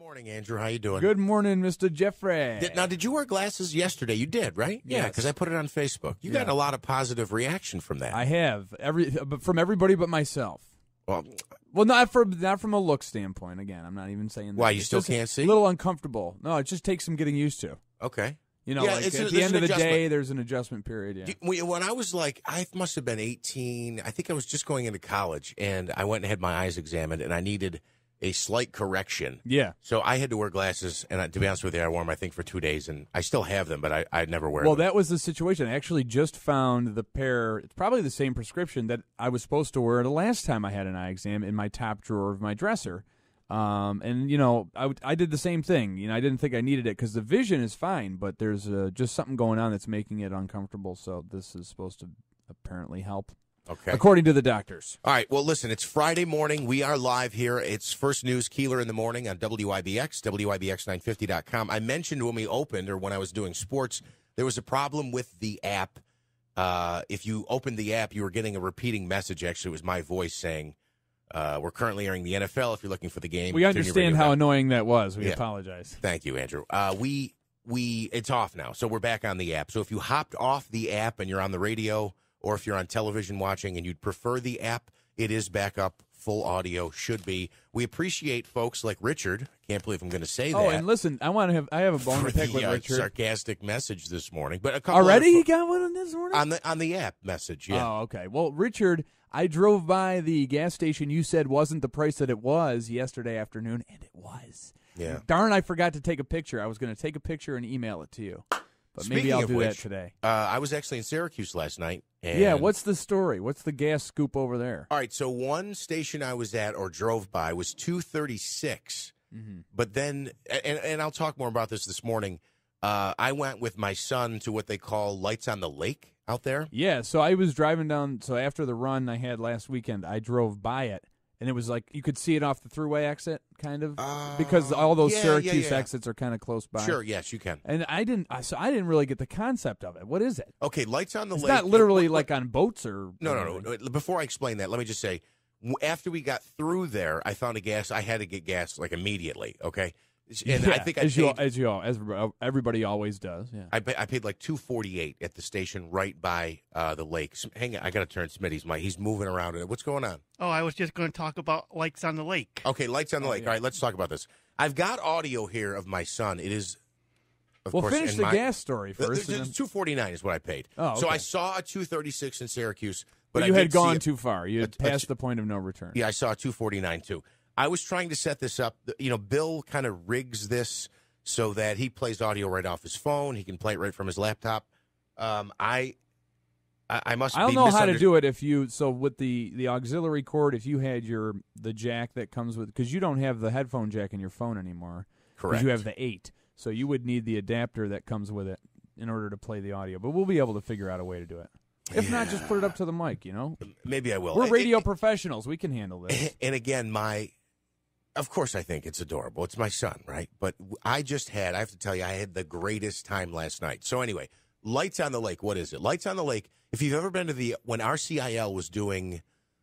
Morning, Andrew. How you doing? Good morning, Mr. Jeffrey. Now, did you wear glasses yesterday? You did, right? Yes. Yeah, because I put it on Facebook. You got a lot of positive reaction from that. I have from everybody but myself. Well, not from a look standpoint. Again, I'm not even saying that. Why, you It's still just can't see? A little uncomfortable. No, it just takes some getting used to. Okay. You know, like at the end of the day, there's an adjustment period. Yeah. When I was I must have been 18. I think I was just going into college, and I went and had my eyes examined, and I needed a slight correction. Yeah. So I had to wear glasses, and to be honest with you, I wore them, I think, for 2 days, and I still have them, but I'd never wear them. Well, that was the situation. I actually just found the pair. It's probably the same prescription that I was supposed to wear the last time I had an eye exam in my top drawer of my dresser. And, you know, I did the same thing. You know, I didn't think I needed it because the vision is fine, but there's just something going on that's making it uncomfortable, so this is supposed to apparently help. Okay. According to the doctors. All right. Well, listen, it's Friday morning. We are live here. It's First News Keeler in the morning on WIBX, WIBX950.com. I mentioned when we opened or when I was doing sports, there was a problem with the app. If you opened the app, you were getting a repeating message. Actually, it was my voice saying, we're currently airing the NFL. If you're looking for the game. We understand how annoying that was. We apologize. Thank you, Andrew. It's off now, so we're back on the app. So if you hopped off the app and you're on the radio, or if you're on television watching and you'd prefer the app, it is back up. Full audio should be. We appreciate folks like Richard. Can't believe I'm going to say that. Oh, and listen, I have a bone to pick with Richard. Sarcastic message this morning, but a couple already he got one this morning on the app message. Yeah. Oh, okay. Well, Richard, I drove by the gas station you said wasn't the price that it was yesterday afternoon, and it was. Yeah. Darn, I forgot to take a picture. I was going to take a picture and email it to you. But Speaking maybe I'll of do which, that today. I was actually in Syracuse last night. And yeah, what's the story? What's the gas scoop over there? All right, so one station I was at or drove by was 236. Mm-hmm. But then, and I'll talk more about this morning, I went with my son to what they call Lights on the Lake out there. Yeah, so I was driving down, so after the run I had last weekend, I drove by it. And it was like you could see it off the thruway exit, kind of, because all those Syracuse exits are kind of close by. Sure, yes, you can. And I didn't really get the concept of it. What is it? Okay, Lights on the Lake. It's not literally like on boats or. No. Before I explain that, let me just say, after we got through there, I found I had to get gas like immediately. Okay. And yeah, I think everybody always does. Yeah, I paid like $2.48 at the station right by the lake. Hang on, I got to turn Smitty's mic. He's moving around. What's going on? Oh, I was just going to talk about Lights on the Lake. Okay, Lights on the Lake. Yeah. All right, let's talk about this. I've got audio here of my son. It is, of course, finish the gas story first. $2.49 is what I paid. Oh, okay. So I saw a 236 in Syracuse, but you had gone too far. You had passed the point of no return. Yeah, I saw a 249 too. I was trying to set this up. You know, Bill kind of rigs this so that he plays audio right off his phone. He can play it right from his laptop. I must. I don't know how to do it with the auxiliary cord. If you had the jack that comes with, because you don't have the headphone jack in your phone anymore. Correct. Because you have the 8, so you would need the adapter that comes with it in order to play the audio. But we'll be able to figure out a way to do it. If not, just put it up to the mic. You know. Maybe I will. We're radio professionals. We can handle this. And again, of course, I think it's adorable. It's my son, right? But I have to tell you, I had the greatest time last night. So anyway, Lights on the Lake. What is it? Lights on the Lake. If you've ever been to when RCIL was doing,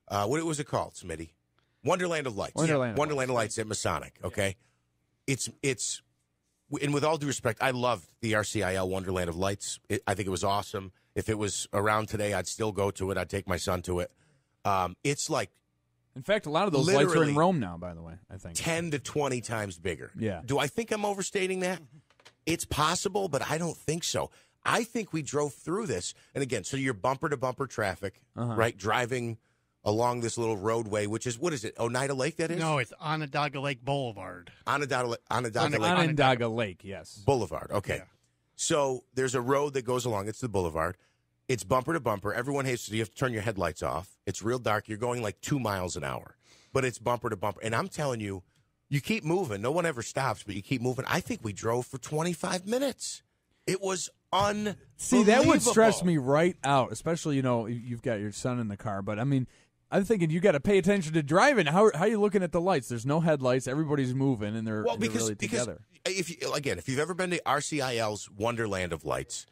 what was it called, Smitty? Wonderland of Lights. Wonderland of Lights at Masonic. Okay, it's, and with all due respect, I loved the RCIL Wonderland of Lights. I think it was awesome. If it was around today, I'd still go to it. I'd take my son to it. It's like. In fact, a lot of those lights are in Rome now, by the way, I think. 10 to 20 times bigger. Yeah. Do I think I'm overstating that? It's possible, but I don't think so. I think we drove through this. And again, so you're bumper-to-bumper traffic, right, driving along this little roadway, which is, what is it, Oneida Lake that is? No, it's Onondaga Lake Boulevard. Onondaga Lake, yes. Boulevard, okay. Yeah. So there's a road that goes along. It's the boulevard. It's bumper to bumper. Everyone hates it. You have to turn your headlights off. It's real dark. You're going like 2 miles an hour, but it's bumper to bumper. And I'm telling you, you keep moving. No one ever stops, but you keep moving. I think we drove for 25 minutes. It was unbelievable. See, that would stress me right out, especially, you've got your son in the car. But, I mean, I'm thinking you got to pay attention to driving. How are you looking at the lights? There's no headlights. Everybody's moving, and they're really together. If you've ever been to RCIL's Wonderland of Lights,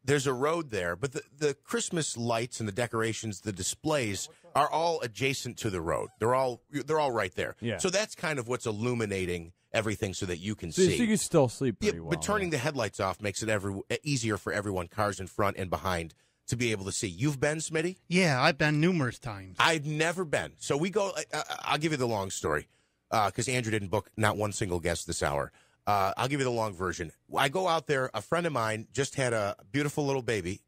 there's a road there, but the Christmas lights and the decorations, the displays are all adjacent to the road. They're all right there. Yeah. So that's kind of what's illuminating everything so that you can So see. you can still sleep pretty well. But turning the headlights off makes it easier for everyone, cars in front and behind, to be able to see. You've been, Smitty? Yeah, I've been numerous times. I've never been. So we go. I'll give you the long story because Andrew didn't book not one single guest this hour. I'll give you the long version. I go out there. A friend of mine just had a beautiful little baby.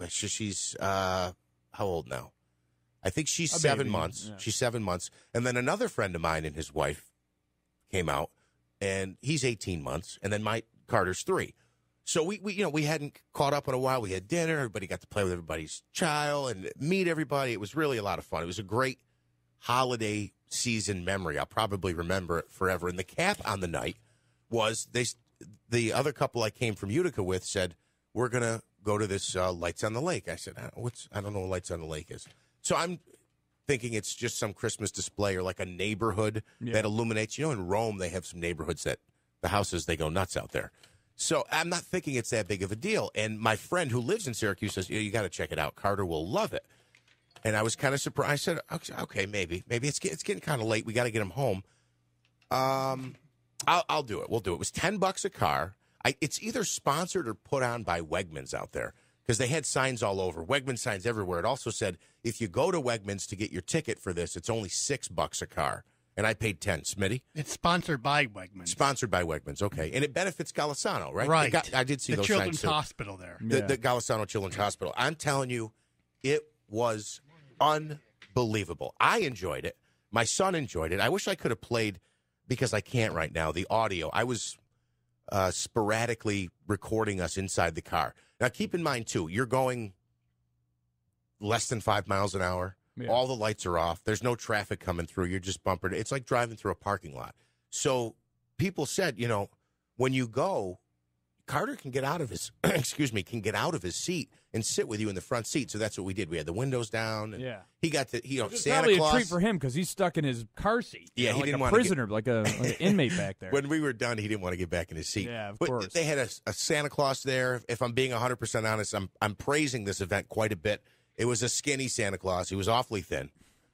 She's how old now? I think she's 7 months. Yeah. She's 7 months. And then another friend of mine and his wife came out, and he's 18 months. And then Carter's 3. So we hadn't caught up in a while. We had dinner. Everybody got to play with everybody's child and meet everybody. It was really a lot of fun. It was a great holiday season memory. I'll probably remember it forever. And the cap on the night was the other couple I came from Utica with said, we're going to go to this Lights on the Lake. I said, I don't know what Lights on the Lake is. So I'm thinking it's just some Christmas display or like a neighborhood that illuminates. In Rome, they have some neighborhoods that the houses, they go nuts out there. So I'm not thinking it's that big of a deal. And my friend who lives in Syracuse says, you got to check it out. Carter will love it. And I was kind of surprised. I said, okay, maybe it's getting kind of late. We got to get him home. I'll do it. We'll do it. It was $10 a car. It's either sponsored or put on by Wegmans out there because they had signs all over. Wegmans signs everywhere. It also said, if you go to Wegmans to get your ticket for this, it's only $6 a car. And I paid 10. Smitty? It's sponsored by Wegmans. Sponsored by Wegmans, okay. And it benefits Golisano, right? Right. I did see the those Children's signs, too. Hospital there. The Golisano Children's Hospital. I'm telling you, it was unbelievable. I enjoyed it. My son enjoyed it. I wish I could have played, because I can't right now, the audio. I was sporadically recording us inside the car. Now, keep in mind, too, you're going less than 5 miles an hour. Yeah. All the lights are off. There's no traffic coming through. You're just bumping. It's like driving through a parking lot. So people said, when you go, Carter can get out of his seat and sit with you in the front seat. So that's what we did. We had the windows down. And he got to, it's Santa probably Claus. a treat for him because he's stuck in his car seat. Yeah, he like didn't a want prisoner, like an inmate back there. When we were done, he didn't want to get back in his seat. Yeah, of but course. They had a Santa Claus there. If I'm being 100% honest, I'm praising this event quite a bit. It was a skinny Santa Claus. He was awfully thin.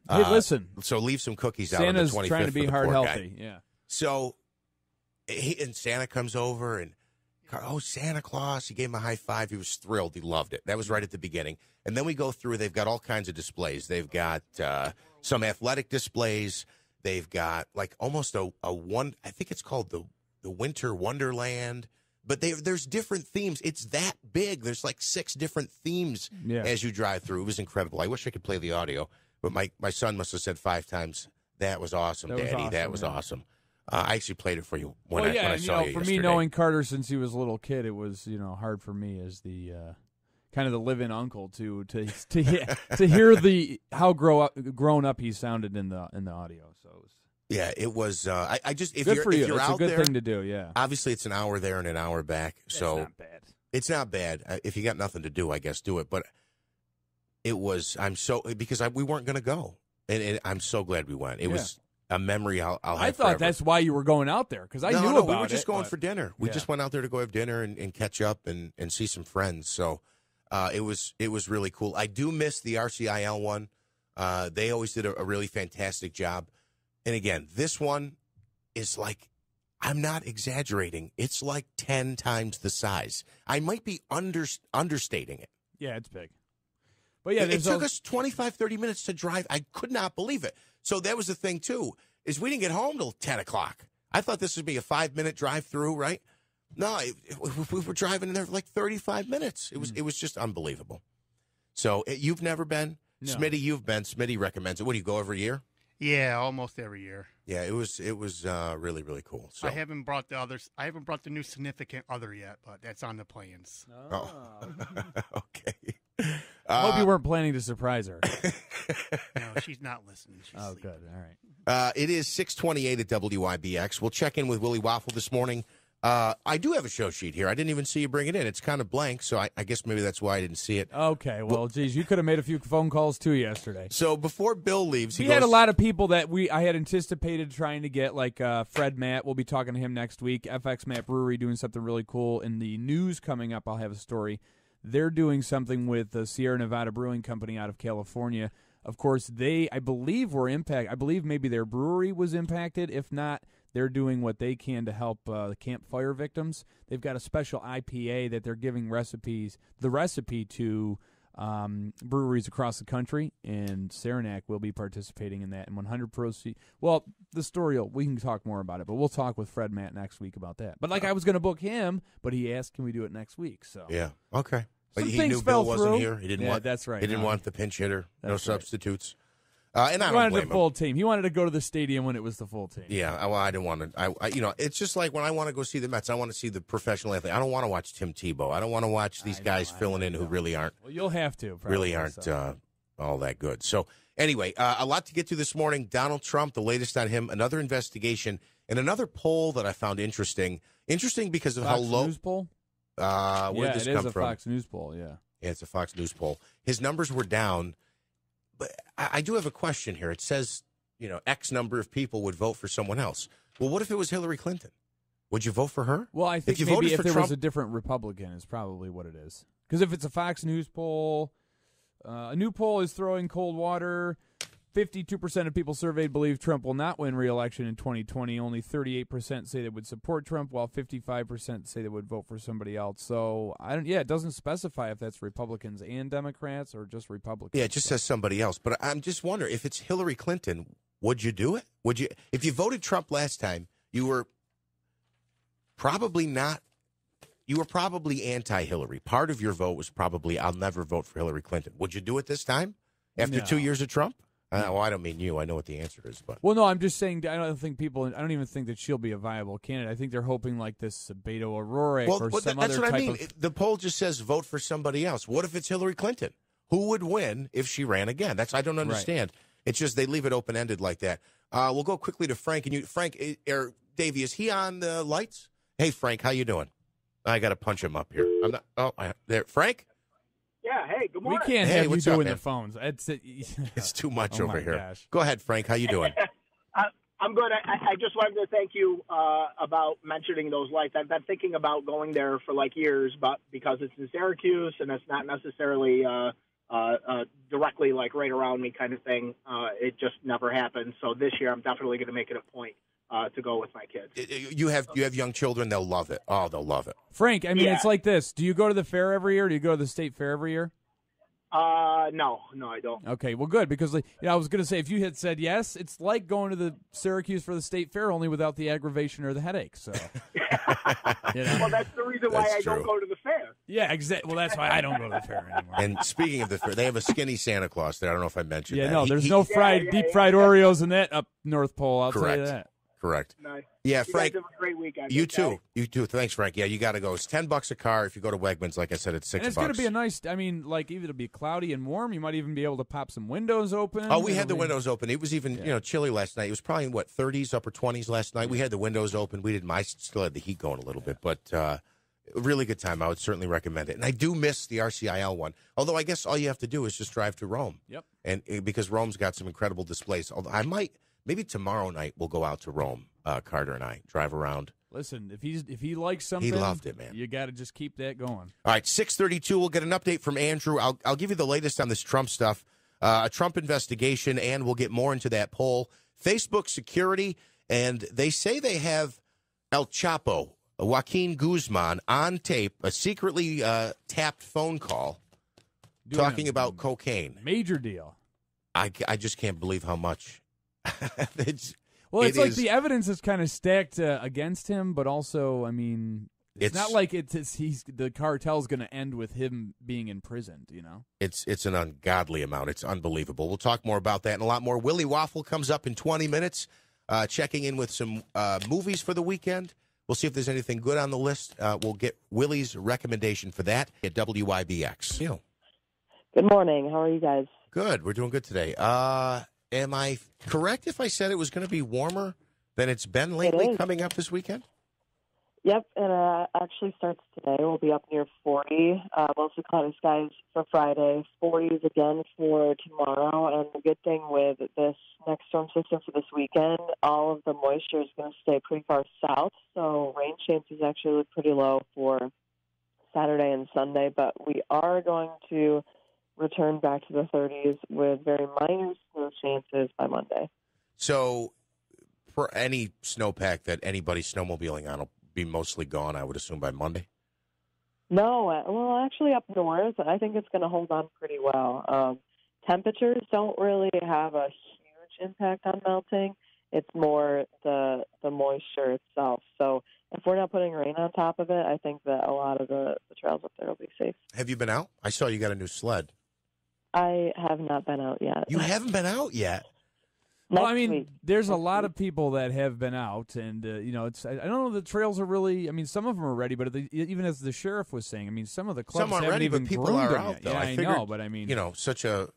Hey, listen. So leave some cookies out Santa's on the 25th. Trying to be heart healthy. Guy. Yeah. So, Santa comes over and, Santa Claus. He gave him a high five. He was thrilled. He loved it. That was right at the beginning. And then we go through. They've got all kinds of displays. They've got some athletic displays. They've got like almost a one. I think it's called the Winter Wonderland. But there's different themes. It's that big. There's like 6 different themes as you drive through. It was incredible. I wish I could play the audio. But my son must have said 5 times, "That was awesome, Daddy. That was awesome." I actually played it for you when I saw you for yesterday. me, knowing Carter since he was a little kid, it was hard for me as the kind of the live-in uncle to hear how grown up he sounded in the audio. So it was. I just if good you're for you. If you're it's out a good there, thing to do. Yeah, obviously it's an hour there and an hour back. So not bad. It's not bad. If you got nothing to do, I guess do it. But it was. Because we weren't going to go, and I'm so glad we went. It was a memory I'll have I thought forever. that's why you were going out there because I knew about it. We were just going for dinner. We just went out there to go have dinner and catch up and see some friends. So it was really cool. I do miss the RCIL one. They always did a really fantastic job. And again, this one is like, I'm not exaggerating. It's like 10 times the size. I might be understating it. Yeah, it's big. But yeah, it took us 25, 30 minutes to drive. I could not believe it. So that was the thing, too, is we didn't get home till 10 o'clock. I thought this would be a 5-minute drive through, right? No, we were driving in there for like 35 minutes. It was just unbelievable. So you've never been? No. Smitty, you've been. Smitty recommends it. What, do you go every year? Yeah, almost every year. Yeah, it was really, really cool. So I haven't brought the new significant other yet, but that's on the plans. Oh. Okay. I hope you weren't planning to surprise her. No, she's not listening. She's sleeping. Good. All right. It is 6:28 at WIBX. We'll check in with Willie Waffle this morning. I do have a show sheet here. I didn't even see you bring it in. It's kind of blank, so I guess maybe that's why I didn't see it. Okay, well, geez, you could have made a few phone calls, too, yesterday. So before Bill leaves, he had a lot of people that I had anticipated trying to get, like Fred Matt. We'll be talking to him next week. FX Matt Brewery doing something really cool. In the news coming up, I'll have a story they're doing something with the Sierra Nevada Brewing Company out of California. Of course, I believe were impacted. I believe maybe their brewery was impacted. If not, they're doing what they can to help the campfire victims. They've got a special IPA that they're giving the recipe to breweries across the country, and Saranac will be participating in that. And 100 proceeds. Well, the story, we can talk more about it, but we'll talk with Fred Matt next week about that. But I was going to book him, but he asked, can we do it next week? So yeah, okay. But some he things knew fell Bill wasn't through. here. He didn't want. That's right. He didn't want the pinch hitter. No substitutes. And I He don't wanted blame the him. full team. He wanted to go to the stadium when it was the full team. Yeah, well, I didn't want to. It's just like when I want to go see the Mets, I want to see the professional athlete. I don't want to watch Tim Tebow. I don't want to watch these guys filling in who really aren't. Well, you'll have to. Probably, really aren't all that good. So anyway, a lot to get to this morning. Donald Trump, the latest on him, another investigation, and another poll that I found interesting. Interesting because of Fox how low. News poll? Where did this come from? it is a Fox News poll, yeah. Yeah, it's a Fox News poll. His numbers were down, but I do have a question here. It says, X number of people would vote for someone else. Well, what if it was Hillary Clinton? Would you vote for her? Well, I think if you maybe voted if for there Trump, was a different Republican is probably what it is. Because if it's a Fox News poll, a new poll is throwing cold water. 52% of people surveyed believe Trump will not win re-election in 2020. Only 38% say they would support Trump, while 55% say they would vote for somebody else. So it doesn't specify if that's Republicans and Democrats or just Republicans. Yeah, it just says somebody else. But I'm just wondering, if it's Hillary Clinton, would you do it? Would you? If you voted Trump last time, you were probably not. You were probably anti-Hillary. Part of your vote was probably, I'll never vote for Hillary Clinton. Would you do it this time after 2 years of Trump? Well, I don't mean you. I know what the answer is, but well, no, I'm just saying. I don't even think that she'll be a viable candidate. I think they're hoping like this Beto O'Rourke or some other type of. The poll just says vote for somebody else. What if it's Hillary Clinton? Who would win if she ran again? I don't understand. Right. It's just they leave it open ended like that. We'll go quickly to Frank. Frank or Davey, is he on the lights? Hey, Frank, how you doing? I got to punch him up here. I'm not. Oh, there, Frank. Yeah, hey, good morning. We can't have you doing the phones. It's too much over here. Gosh. Go ahead, Frank. How you doing? I'm good. I just wanted to thank you about mentioning those lights. I've been thinking about going there for years, but because it's in Syracuse and it's not necessarily directly right around me kind of thing, it just never happened. So this year I'm definitely going to make it a point to go with my kids. You have young children. They'll love it. Oh, they'll love it. Frank, I mean, It's like this. Do you go to the fair every year? Or do you go to the state fair every year? No, I don't. Okay, well, good, because I was going to say, if you had said yes, it's like going to the Syracuse for the state fair, only without the aggravation or the headache. So, Well, that's the reason why I don't go to the fair. Yeah, exactly. Well, that's why I don't go to the fair anymore. And speaking of the fair, they have a skinny Santa Claus there. I don't know if I mentioned that. Yeah, no, there's no deep fried Oreos in that up North Pole. I'll tell you that. Correct. Nice. Yeah, Frank. You guys have a great weekend. You too. You too. Thanks, Frank. Yeah, you got to go. It's $10 a car. If you go to Wegmans, like I said, it's $6. And it's going to be a nice. I mean, even it'll be cloudy and warm. You might even be able to pop some windows open. Oh, we had the windows open. It was even chilly last night. It was probably in 30s, upper 20s last night. We had the windows open. We didn't. I still had the heat going a little bit, but a really good time. I would certainly recommend it. And I do miss the RCIL one. Although I guess all you have to do is just drive to Rome. Yep. And because Rome's got some incredible displays. Although I might. Maybe tomorrow night we'll go out to Rome, Carter and I, drive around. Listen, if he likes something, he loved it, man. You got to just keep that going. All right, 6:32. We'll get an update from Andrew. I'll give you the latest on this Trump stuff, a Trump investigation, and we'll get more into that poll. Facebook security, and they say they have El Chapo, Joaquin Guzman, on tape, a secretly tapped phone call talking about cocaine. Major deal. I just can't believe how much. It's like the evidence is kind of stacked against him, but also, I mean, it's not like the cartel's going to end with him being imprisoned, you know? It's an ungodly amount. It's unbelievable. We'll talk more about that and a lot more. Willie Waffle comes up in 20 minutes, checking in with some movies for the weekend. We'll see if there's anything good on the list. We'll get Willie's recommendation for that at WIBX. Good morning. How are you guys? Good. We're doing good today. Am I correct if I said it was going to be warmer than it's been lately coming up this weekend? Yep, and actually starts today. We'll be up near 40. Mostly cloudy skies for Friday, 40s again for tomorrow. And the good thing with this next storm system for this weekend, all of the moisture is going to stay pretty far south. So rain chances actually look pretty low for Saturday and Sunday, but we are going to return back to the 30s with very minor snow chances by Monday. So for any snowpack that anybody's snowmobiling on will be mostly gone, I would assume, by Monday? No, well, actually up north, I think it's going to hold on pretty well. Temperatures don't really have a huge impact on melting. It's more the moisture itself. So if we're not putting rain on top of it, I think that a lot of the trails up there will be safe. Have you been out? I saw you got a new sled. I have not been out yet. You haven't been out yet? Well, I mean, week. there's a lot of people that have been out, and it's. I don't know. The trails are really. I mean, some of them are ready, but even as the sheriff was saying, I mean, some of the clubs Some aren't haven't ready, even but people groomed are them out, yet. though. Yeah, I I figured, know, but I mean, such a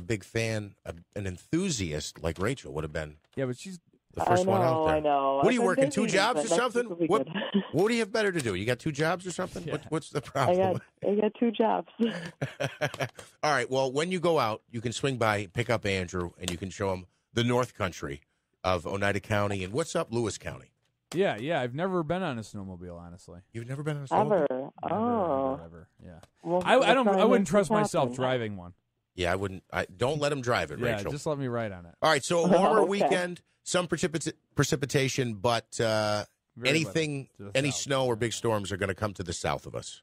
big fan, an enthusiast like Rachel would have been. Yeah, but she's the first one out there. I know. What are you I've been working, 2 busy, jobs but or next something? week will be What good. do you have better to do? You got 2 jobs or something? Yeah. What's the problem? I got 2 jobs. All right. Well, when you go out, you can swing by, pick up Andrew, and you can show him the North Country of Oneida County and what's up, Lewis County. Yeah. I've never been on a snowmobile, honestly. You've never been on a snowmobile? Ever. Never. Yeah. Well, I we'll try wouldn't and trust make this myself happen. driving one. Yeah, I wouldn't. Don't let him drive it, Yeah, Rachel. just let me ride on it. All right. So a warmer Okay. weekend, some precipitation, but Very anything, little to the any south. snow or big storms are going to come to the south of us.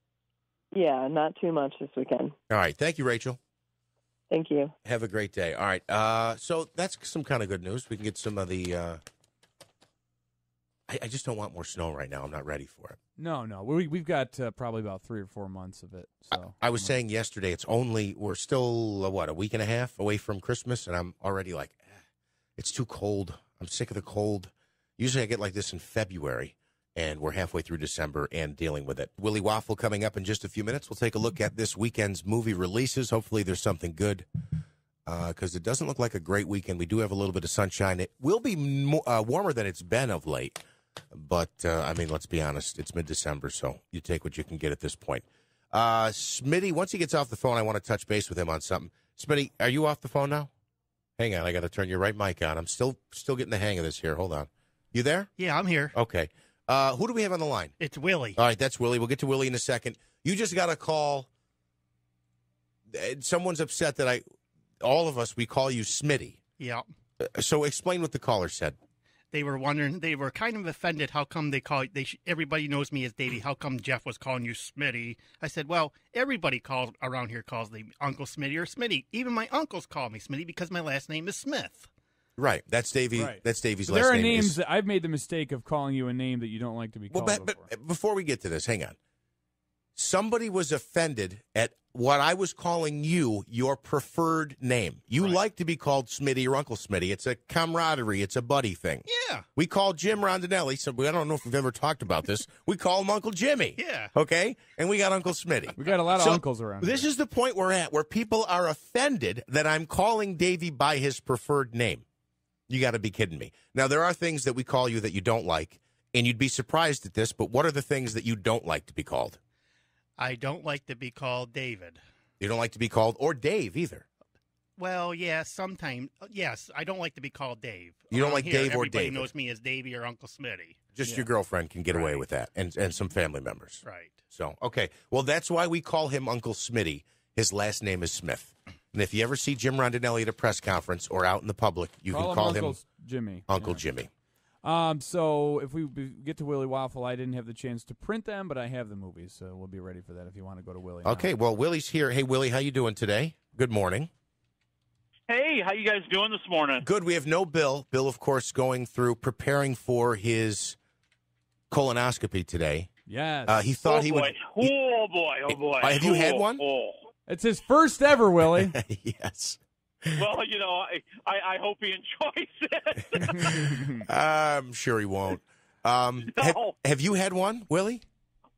Yeah, not too much this weekend. All right. Thank you, Rachel. Thank you. Have a great day. All right. So that's some kind of good news. We can get some of the. I just don't want more snow right now. I'm not ready for it. No. We've got probably about 3 or 4 months of it. So I was saying yesterday, we're still, a week and a half away from Christmas, and I'm already like, it's too cold. I'm sick of the cold. Usually I get like this in February, and we're halfway through December and dealing with it. Willie Waffle coming up in just a few minutes. We'll take a look at this weekend's movie releases. Hopefully there's something good, because it doesn't look like a great weekend. We do have a little bit of sunshine. It will be warmer than it's been of late. But, I mean, let's be honest. It's mid-December, so you take what you can get at this point. Smitty, once he gets off the phone, I want to touch base with him on something. Smitty, are you off the phone now? Hang on. I got to turn your right mic on. I'm still getting the hang of this here. Hold on. You there? Yeah, I'm here. Okay. Who do we have on the line? It's Willie. All right, that's Willie. We'll get to Willie in a second. You just got a call. Someone's upset that all of us, we call you Smitty. Yeah. So explain what the caller said. They were wondering, they were kind of offended. How come everybody knows me as Davey. How come Jeff was calling you Smitty? I said, well, everybody around here calls me Uncle Smitty or Smitty. Even my uncles call me Smitty because my last name is Smith. Right. That's Davey. Right. That's Davey's So last there are name. names that I've made the mistake of calling you a name that you don't like to be called before. But before we get to this, hang on. Somebody was offended at what I was calling you your preferred name. You like to be called Smitty or Uncle Smitty. It's a camaraderie. It's a buddy thing. Yeah. We call Jim Rondinelli. So I don't know if we've ever talked about this. We call him Uncle Jimmy. Yeah. Okay? And we got Uncle Smitty. We got a lot of uncles around This here. is the point we're at where people are offended that I'm calling Davey by his preferred name. You got to be kidding me. Now, there are things that we call you that you don't like, and you'd be surprised at this, but what are the things that you don't like to be called? I don't like to be called David. You don't like to be called, or Dave either. Well, yeah, sometimes. Yes, I don't like to be called Dave. You don't Around like here, Dave or everybody David. knows me as Davey or Uncle Smitty. Just your girlfriend can get away with that, and some family members. Right. So, okay. Well, that's why we call him Uncle Smitty. His last name is Smith. And if you ever see Jim Rondinelli at a press conference or out in the public, you can call him Uncle Jimmy. Uncle Yeah. Jimmy. So if we get to Willie Waffle, I didn't have the chance to print them, but I have the movies, so we'll be ready for that if you want to go to Willie. now. Okay, well, Willie's here. Hey, Willie, how you doing today? Good morning. Hey, how you guys doing this morning? Good. We have no Bill. Bill, of course, preparing for his colonoscopy today. Yes. He thought oh, he boy. would. Oh, boy. Oh, boy. Have you had Oh, one? Oh. It's his first ever, Willie. Yes. Well, you know, I hope he enjoys it. I'm sure he won't. No. Have you had one, Willie?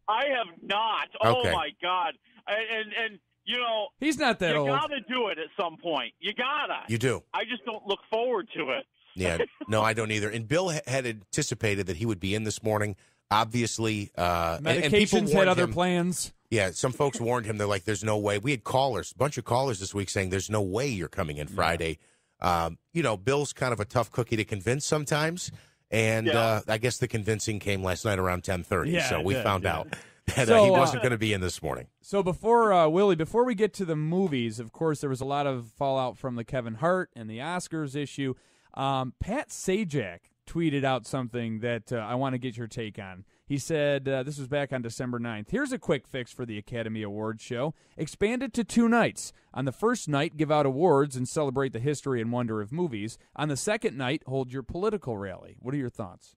I have not. Okay. Oh, my God. And you know, He's not that you old. got to do it at some point. You got to. You do. I just don't look forward to it. Yeah. No, I don't either. And Bill had anticipated that he would be in this morning. Obviously, and people Medications had warned other him. plans. Yeah, some folks warned him. They're like, "There's no way." We had callers, a bunch of callers this week saying, "There's no way you're coming in Friday." Bill's kind of a tough cookie to convince sometimes, and I guess the convincing came last night around 10:30. Yeah, so it we did, found yeah. out. that So, he wasn't going to be in this morning. So before Willie, before we get to the movies, of course, there was a lot of fallout from the Kevin Hart and the Oscars issue. Pat Sajak tweeted out something that I want to get your take on. He said, this was back on December 9th, here's a quick fix for the Academy Awards show. Expand it to 2 nights. On the first night, give out awards and celebrate the history and wonder of movies. On the second night, hold your political rally. What are your thoughts?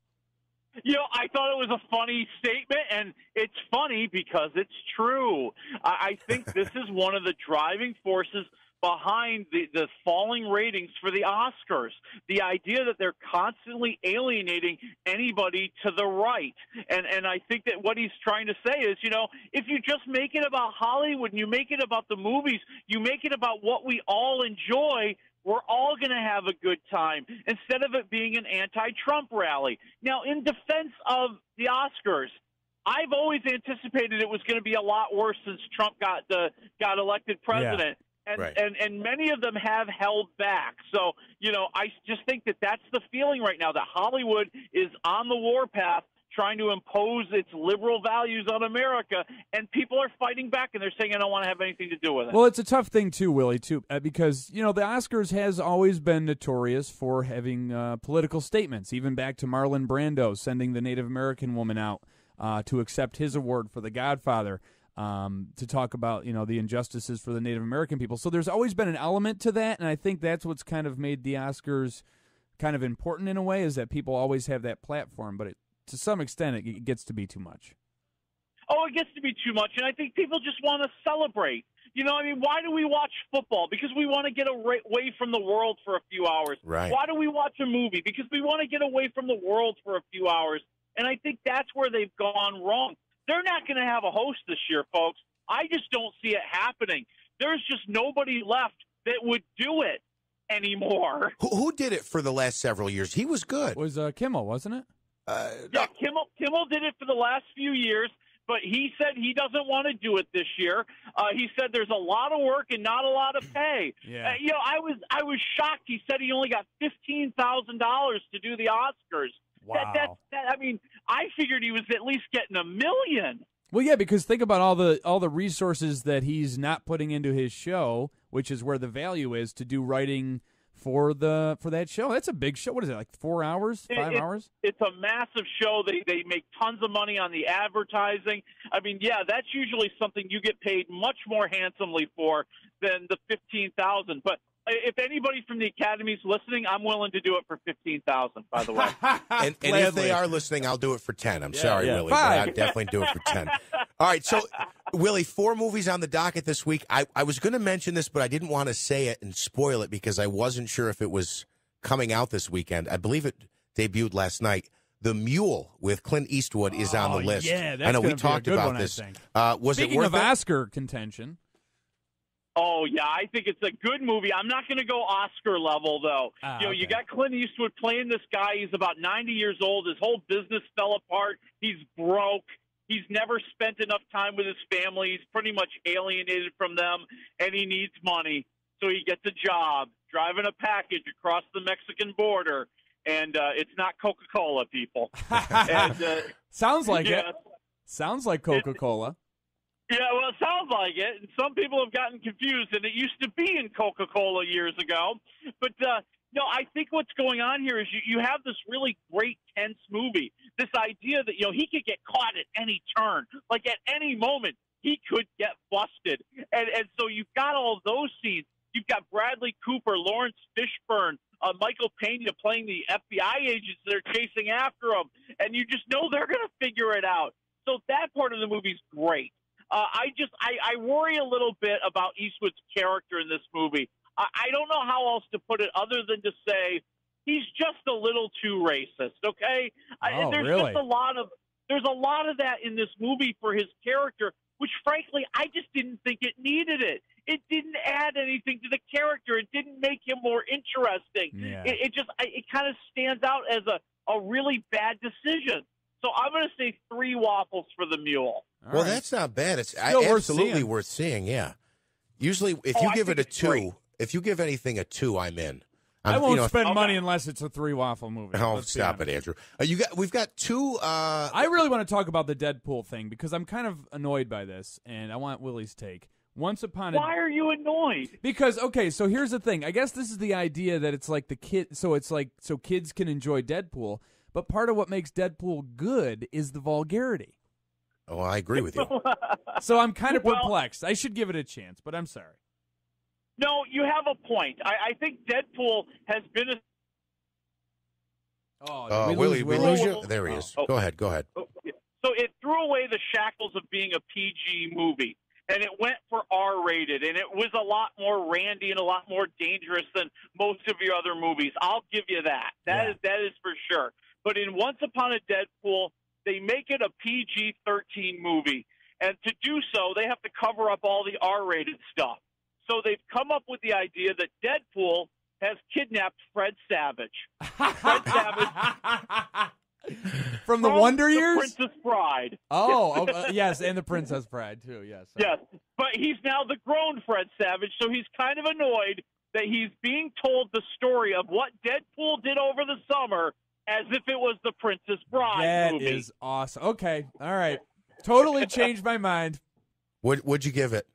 I thought it was a funny statement, and it's funny because it's true. I think this is one of the driving forces behind the falling ratings for the Oscars. The idea that they're constantly alienating anybody to the right. And I think that what he's trying to say is, if you just make it about Hollywood and you make it about the movies, you make it about what we all enjoy, we're all going to have a good time instead of it being an anti-Trump rally. Now, in defense of the Oscars, I've always anticipated it was going to be a lot worse since Trump got elected president. Yeah. And many of them have held back. So, I just think that that's the feeling right now, that Hollywood is on the warpath trying to impose its liberal values on America, and people are fighting back, and they're saying, I don't want to have anything to do with it. Well, it's a tough thing, too, Willie, because, the Oscars has always been notorious for having political statements, even back to Marlon Brando sending the Native American woman out to accept his award for The Godfather, to talk about, the injustices for the Native American people. So there's always been an element to that, and I think that's what's kind of made the Oscars kind of important in a way, is that people always have that platform, but to some extent it gets to be too much. Oh, it gets to be too much, and I think people just want to celebrate. Why do we watch football? Because we want to get away from the world for a few hours. Right. Why do we watch a movie? Because we want to get away from the world for a few hours, and I think that's where they've gone wrong. They're not going to have a host this year, folks. I just don't see it happening. There's just nobody left that would do it anymore. Who did it for the last several years? He was good. It was Kimmel, wasn't it? Yeah, Kimmel did it for the last few years, but he said he doesn't want to do it this year. He said there's a lot of work and not a lot of pay. Yeah. I was shocked. He said he only got $15,000 to do the Oscars. Wow. I figured he was at least getting $1 million. Well, yeah, because think about all the resources that he's not putting into his show, which is where the value is, to do writing for that show. That's a big show. What is it, like 4 hours, 5 hours? It's a massive show. They make tons of money on the advertising. That's usually something you get paid much more handsomely for than the $15,000. But if anybody from the Academy's listening, I'm willing to do it for $15,000, by the way. and if they are listening, I'll do it for 10. I'm sorry, Willie, but I'll definitely do it for 10. All right, so, Willie, 4 movies on the docket this week. I was going to mention this, but I didn't want to say it and spoil it because I wasn't sure if it was coming out this weekend. I believe it debuted last night. The Mule with Clint Eastwood is on the list. Yeah, that's I know we gonna be a talked good about one, this. I think. Was Speaking it worth of Oscar contention? Oh, yeah, I think it's a good movie. I'm not going to go Oscar level, though. You got Clint Eastwood playing this guy. He's about 90 years old. His whole business fell apart. He's broke. He's never spent enough time with his family. He's pretty much alienated from them, and he needs money. So he gets a job driving a package across the Mexican border, and it's not Coca-Cola, people. Sounds like it. Sounds like Coca-Cola. Yeah, well, it sounds like it. And some people have gotten confused, and it used to be in Coca-Cola years ago. But, I think what's going on here is you have this really great, tense movie. This idea that, he could get caught at any turn. Like, at any moment, he could get busted. And so you've got all those scenes. You've got Bradley Cooper, Lawrence Fishburne, Michael Pena playing the FBI agents that are chasing after him. And you just know they're going to figure it out. So that part of the movie's great. I worry a little bit about Eastwood's character in this movie. I don't know how else to put it other than to say he's just a little too racist. Okay, there's really? just there's a lot of that in this movie for his character, which frankly I just didn't think it needed it. It didn't add anything to the character. It didn't make him more interesting. Yeah. It kind of stands out as a really bad decision. So I'm going to say 3 waffles for the Mule. Well, that's not bad. It's Still worth seeing, yeah. Usually, if you give it a 2, if you give anything a 2, I'm in. I won't spend money unless it's a 3 waffle movie. Oh, stop it, Andrew. We've got two. I really want to talk about the Deadpool thing because I'm kind of annoyed by this, and I want Willie's take. Why are you annoyed? Because, okay, so here's the thing. I guess this is the idea that it's like so kids can enjoy Deadpool, but part of what makes Deadpool good is the vulgarity. Oh, I agree with you. So I'm kind of perplexed. I should give it a chance, but I'm sorry. No, you have a point. I think Deadpool has been a... Oh, Willie, we lose you? There he is. Oh. Go ahead. So it threw away the shackles of being a PG movie, and it went for R-rated, and it was a lot more randy and a lot more dangerous than most of your other movies. I'll give you that. That is for sure. But in Once Upon a Deadpool, they make it a PG-13 movie, and to do so, they have to cover up all the R-rated stuff. So they've come up with the idea that Deadpool has kidnapped Fred Savage. Fred Savage from the Wonder Years? Princess Bride. Yes, and the Princess Bride, too, yes. Yes, but he's now the grown Fred Savage, so he's kind of annoyed that he's being told the story of what Deadpool did over the summer as if it was the Princess Bride movie. That is awesome. Okay, all right. Totally changed my mind. What'd you give it?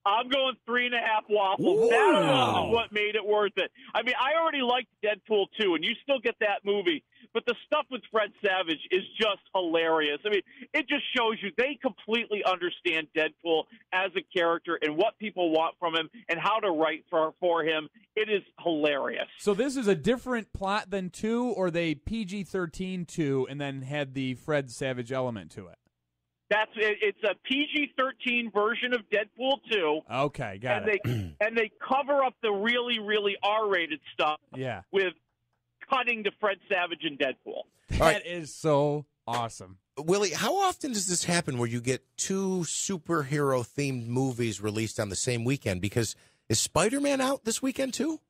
I'm going 3.5 waffles. Ooh. That is what made it worth it. I mean, I already liked Deadpool 2, and you still get that movie. But the stuff with Fred Savage is just hilarious. I mean, it just shows you they completely understand Deadpool as a character and what people want from him and how to write for him. It is hilarious. So this is a different plot than 2, or they PG-13 2 and then had the Fred Savage element to it? It's a PG-13 version of Deadpool 2. Okay, got it. And they cover up the really, really R-rated stuff with cutting to Fred Savage and Deadpool. That is so awesome. Willie, how often does this happen where you get 2 superhero-themed movies released on the same weekend? Because is Spider-Man out this weekend, too?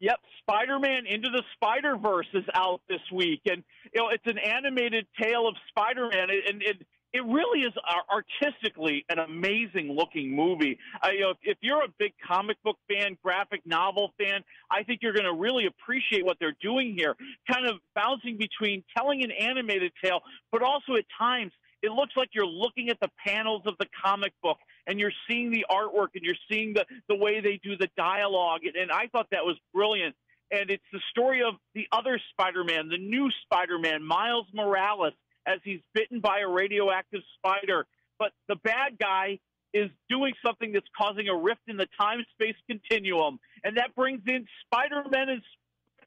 Yep, Spider-Man Into the Spider-Verse is out this week. And, it's an animated tale of Spider-Man, and it really is artistically an amazing-looking movie. If you're a big comic book fan, graphic novel fan, I think you're going to really appreciate what they're doing here, kind of bouncing between telling an animated tale, but also at times it looks like you're looking at the panels of the comic book, and you're seeing the artwork, and you're seeing the way they do the dialogue, and I thought that was brilliant. And it's the story of the other Spider-Man, the new Spider-Man, Miles Morales, as he's bitten by a radioactive spider. But the bad guy is doing something that's causing a rift in the time-space continuum. And that brings in Spider-Men and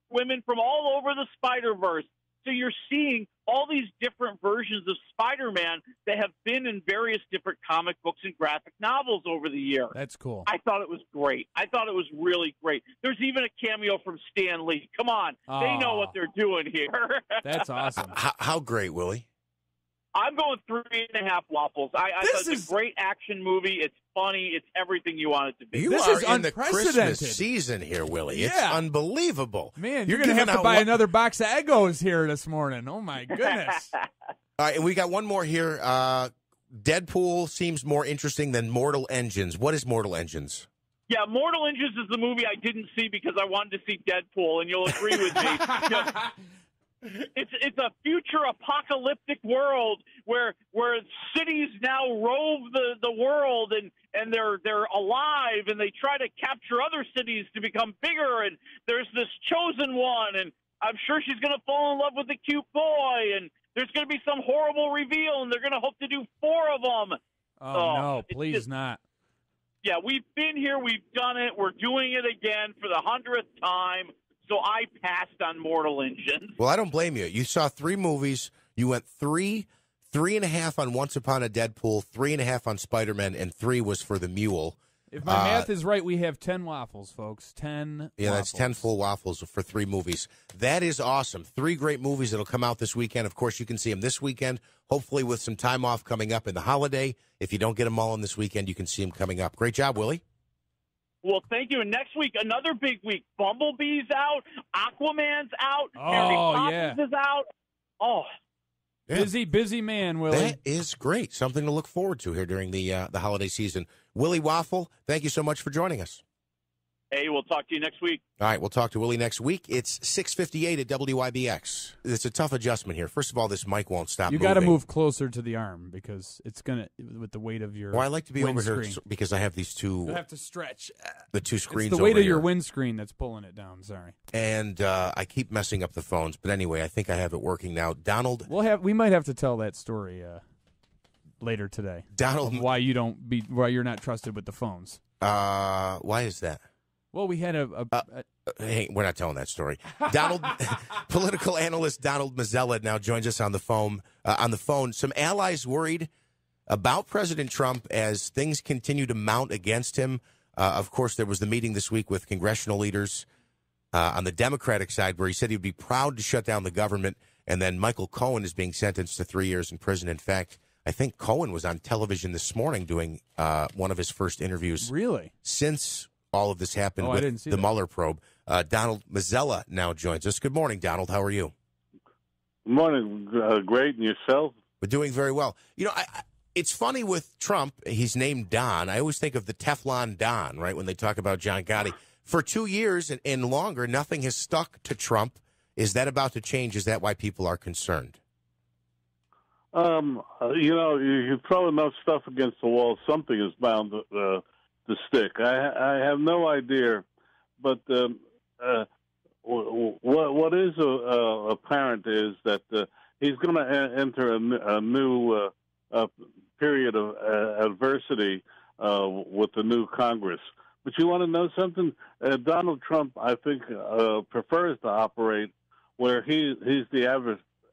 women from all over the Spider-Verse. So you're seeing all these different versions of Spider-Man that have been in various different comic books and graphic novels over the years. That's cool. I thought it was great. I thought it was really great. There's even a cameo from Stan Lee. Come on. They know what they're doing here. That's awesome. How great, Willie? I'm going 3.5 waffles. I thought it's a great action movie. It's funny. It's everything you want it to be. This is in the unprecedented. Christmas season here, Willie. It's unbelievable. Man, you're going to have to buy another box of Eggos here this morning. Oh, my goodness. All right, and we got one more here. Deadpool seems more interesting than Mortal Engines. What is Mortal Engines? Yeah, Mortal Engines is the movie I didn't see because I wanted to see Deadpool, and you'll agree with me. It's a future apocalyptic world where cities now rove the world and they're alive and they try to capture other cities to become bigger, and there's this chosen one, and I'm sure she's going to fall in love with the cute boy, and there's going to be some horrible reveal, and they're going to hope to do 4 of them. Oh no, please not. Yeah, we've been here, we've done it, we're doing it again for the 100th time. So I passed on Mortal Engines. Well, I don't blame you. You saw 3 movies. You went 3.5 on Once Upon a Deadpool, 3.5 on Spider-Man, and 3 was for the Mule. If my math is right, we have 10 waffles, folks. 10 Yeah, waffles. that's 10 full waffles for 3 movies. That is awesome. 3 great movies that'll come out this weekend. Of course, you can see them this weekend, hopefully with some time off coming up in the holiday. If you don't get them all in this weekend, you can see them coming up. Great job, Willie. Well, thank you. And next week, another big week. Bumblebee's out. Aquaman's out. Mary Poppins is out. Oh. Yeah. Busy man, Willie. That is great. Something to look forward to here during the holiday season. Willie Waffle, thank you so much for joining us. Hey, we'll talk to you next week. All right, we'll talk to Willie next week. It's 6:58 at WIBX. It's a tough adjustment here. First of all, this mic won't stop moving. You got to move closer to the arm because it's going to, with the weight of your Well, I like to be over here windscreen. because I have these two. You have to stretch. The two screens It's the weight over of your here. windscreen that's pulling it down. Sorry. And I keep messing up the phones. But anyway, I think I have it working now. Donald. We might have to tell that story later today. Donald. Why you're not trusted with the phones. Why is that? Well, we had Hey, we're not telling that story. Donald, political analyst Donald Mazzella now joins us on the phone. Some allies worried about President Trump as things continue to mount against him. Of course, there was the meeting this week with congressional leaders on the Democratic side where he said he'd be proud to shut down the government. And then Michael Cohen is being sentenced to 3 years in prison. In fact, I think Cohen was on television this morning doing one of his first interviews. Really? Since all of this happened I didn't see with the that. Mueller probe. Donald Mazzella now joins us. Good morning, Donald. How are you? Good morning. Great. And yourself? We're doing very well. You know, it's funny with Trump, he's named Don. I always think of the Teflon Don, right, when they talk about John Gotti. For 2 years and longer, nothing has stuck to Trump. Is that about to change? Is that why people are concerned? You throw enough stuff against the wall, something is bound to stick. I have no idea, but what is apparent is that he's going to enter a new period of adversity with the new Congress. But you want to know something? Donald Trump, I think, prefers to operate where he's the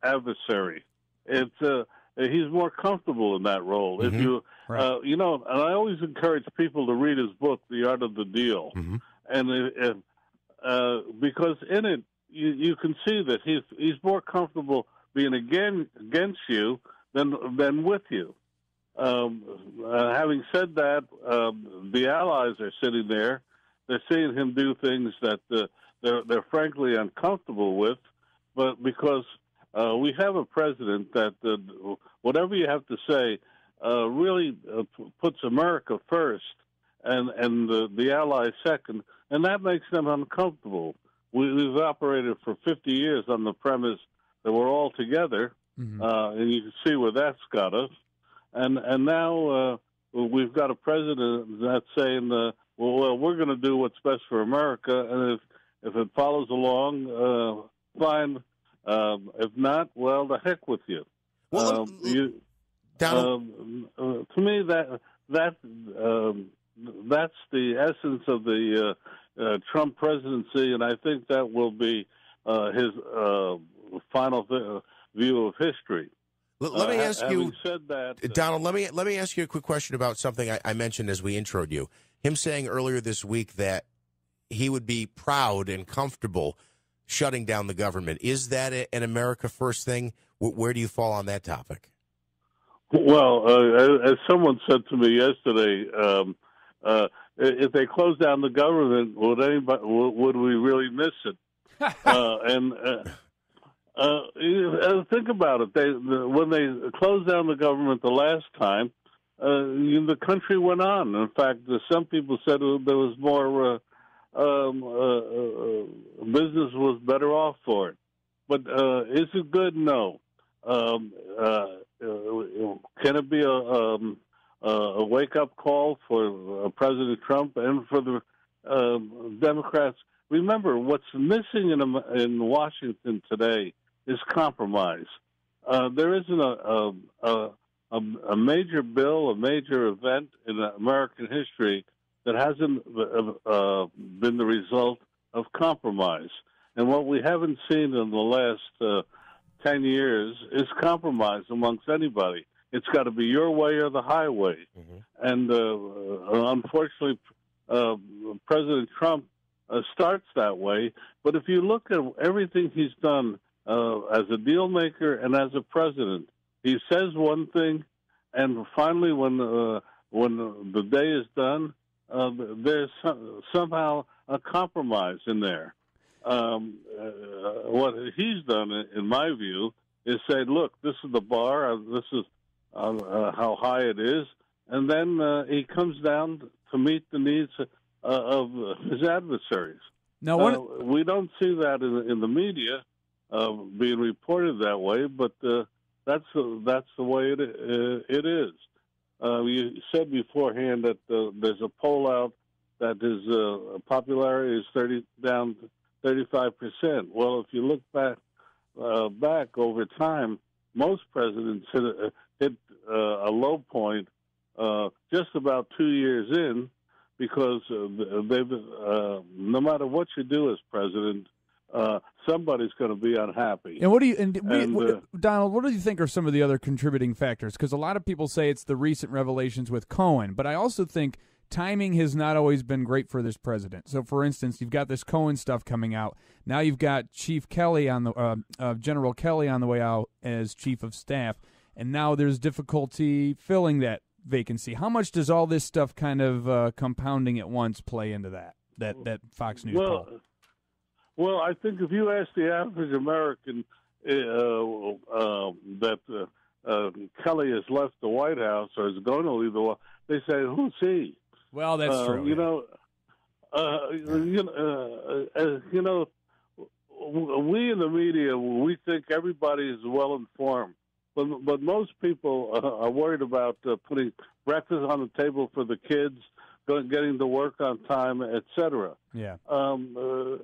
adversary. He's more comfortable in that role. Mm-hmm. If you, Right. and I always encourage people to read his book, The Art of the Deal, Mm-hmm. and because in it you can see that he's more comfortable being against you than with you. Having said that, the allies are sitting there. They're seeing him do things that they're frankly uncomfortable with, but because we have a president that whatever you have to say really puts America first and the allies second, and that makes them uncomfortable. We've operated for 50 years on the premise that we're all together, Mm-hmm. and you can see where that's got us. And now we've got a president that's saying, well, we're going to do what's best for America, and if it follows along, fine. If not, well, the heck with you. Well, Donald, to me, that's the essence of the Trump presidency, and I think that will be his final view of history. let me ask you, having said that, Donald. Let me ask you a quick question about something I mentioned as we introed you. Him saying earlier this week that he would be proud and comfortable shutting down the government. Is that an America First thing? Where do you fall on that topic? Well, as someone said to me yesterday, if they close down the government, would we really miss it? Think about it. When they closed down the government the last time, the country went on. In fact, some people said there was more business was better off for it. But is it good? No. Can it be a wake-up call for President Trump and for the Democrats? Remember, what's missing in Washington today is compromise. There isn't a major bill, a major event in American history that hasn't been the result of compromise. And what we haven't seen in the last 10 years is compromise amongst anybody. It's got to be your way or the highway. Mm-hmm. And unfortunately, President Trump starts that way. But if you look at everything he's done as a deal maker and as a president, he says one thing, and finally when the day is done, there's somehow a compromise in there. What he's done, in my view, is say, look, this is the bar, this is how high it is, and then he comes down to meet the needs of his adversaries. Now, we don't see that in the media being reported that way, but that's the way it is. You said beforehand that there's a poll out that his popularity is down 35%. Well, if you look back over time, most presidents hit a low point just about 2 years in, because they've no matter what you do as president, somebody's going to be unhappy. And what do you Donald? What do you think are some of the other contributing factors? Because a lot of people say it's the recent revelations with Cohen, but I also think timing has not always been great for this president. So, for instance, you've got this Cohen stuff coming out. Now you've got Chief Kelly on the General Kelly on the way out as chief of staff, and now there's difficulty filling that vacancy. How much does all this stuff kind of compounding at once play into that Fox News poll? Well, I think if you ask the average American that Kelly has left the White House or is going to leave the White House, they say, "Who's he?" Well, that's true. We in the media, we think everybody is well informed, but most people are worried about putting breakfast on the table for the kids, getting to work on time, etc. Yeah. The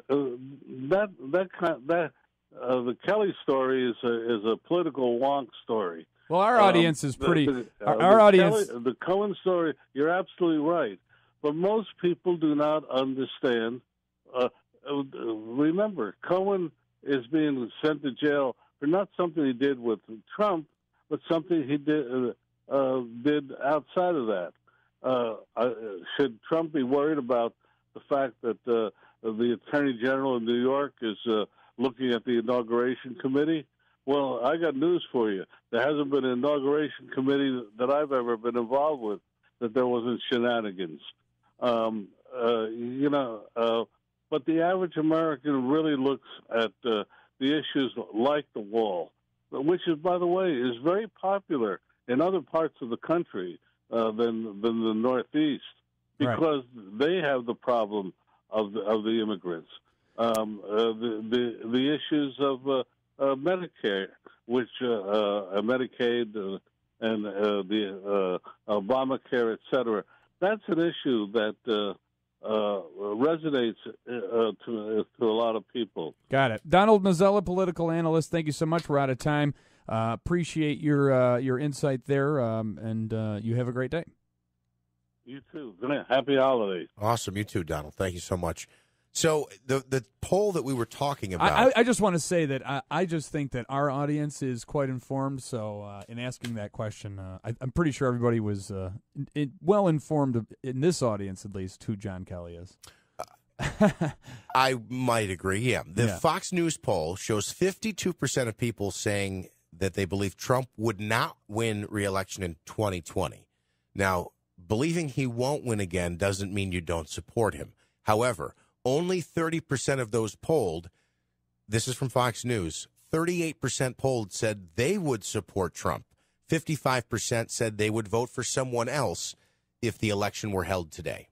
Kelly story is a political wonk story. Well, our audience is pretty. Our audience, the Cohen story. You're absolutely right, but most people do not understand. Remember, Cohen is being sent to jail for not something he did with Trump, but something he did outside of that. Should Trump be worried about the fact that the Attorney General in New York is looking at the inauguration committee? Well, I got news for you. There hasn't been an inauguration committee that I've ever been involved with that there wasn't shenanigans. But the average American really looks at the issues like the wall, which is, by the way, is very popular in other parts of the country than the Northeast, because they have the problem of the immigrants, the issues of Medicare, which Medicaid and the Obamacare, etc. That's an issue that resonates to a lot of people. Got it. Donald Mazzella, political analyst, thank you so much. We're out of time. Appreciate your insight there, and you have a great day. You too. Happy holidays. Awesome. You too, Donald. Thank you so much. So the poll that we were talking about. I just want to say that I just think that our audience is quite informed. So in asking that question, I'm pretty sure everybody was well informed in this audience, at least, who John Kelly is. I might agree. Yeah. The Fox News poll shows 52% of people saying that they believe Trump would not win re-election in 2020. Now, believing he won't win again doesn't mean you don't support him. However, only 30% of those polled, this is from Fox News, 38% polled said they would support Trump. 55% said they would vote for someone else if the election were held today.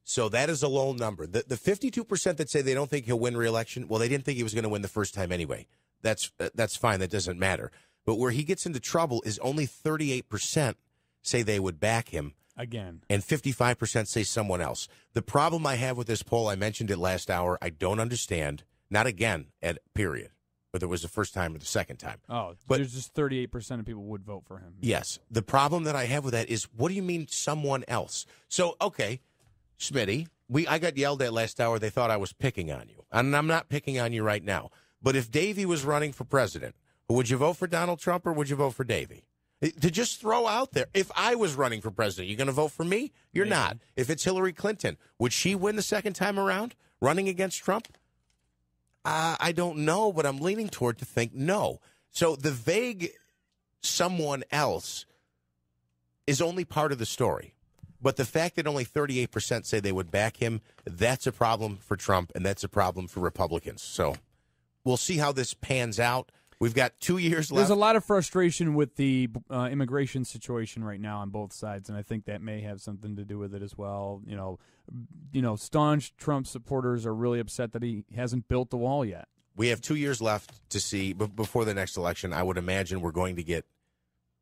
So that is a low number. The 52% that say they don't think he'll win re-election, well, they didn't think he was going to win the first time anyway. That's fine. That doesn't matter. But where he gets into trouble is only 38% say they would back him. Again. And 55% say someone else. The problem I have with this poll, I mentioned it last hour, I don't understand. Not again, period. Whether it was the first time or the second time. Oh, but there's just 38% of people would vote for him. Yes. The problem that I have with that is, what do you mean someone else? So, okay, Smitty, I got yelled at last hour. They thought I was picking on you. And I'm not picking on you right now. But if Davey was running for president, would you vote for Donald Trump or would you vote for Davey? To just throw out there, if I was running for president, you going to vote for me? You're not. If it's Hillary Clinton, would she win the second time around running against Trump? I don't know, but I'm leaning toward to think no. So the vague someone else is only part of the story. But the fact that only 38% say they would back him, that's a problem for Trump, and that's a problem for Republicans. So we'll see how this pans out. We've got 2 years left. There's a lot of frustration with the immigration situation right now on both sides, and I think that may have something to do with it as well. You know, staunch Trump supporters are really upset that he hasn't built the wall yet. We have 2 years left to see before the next election. I would imagine we're going to get,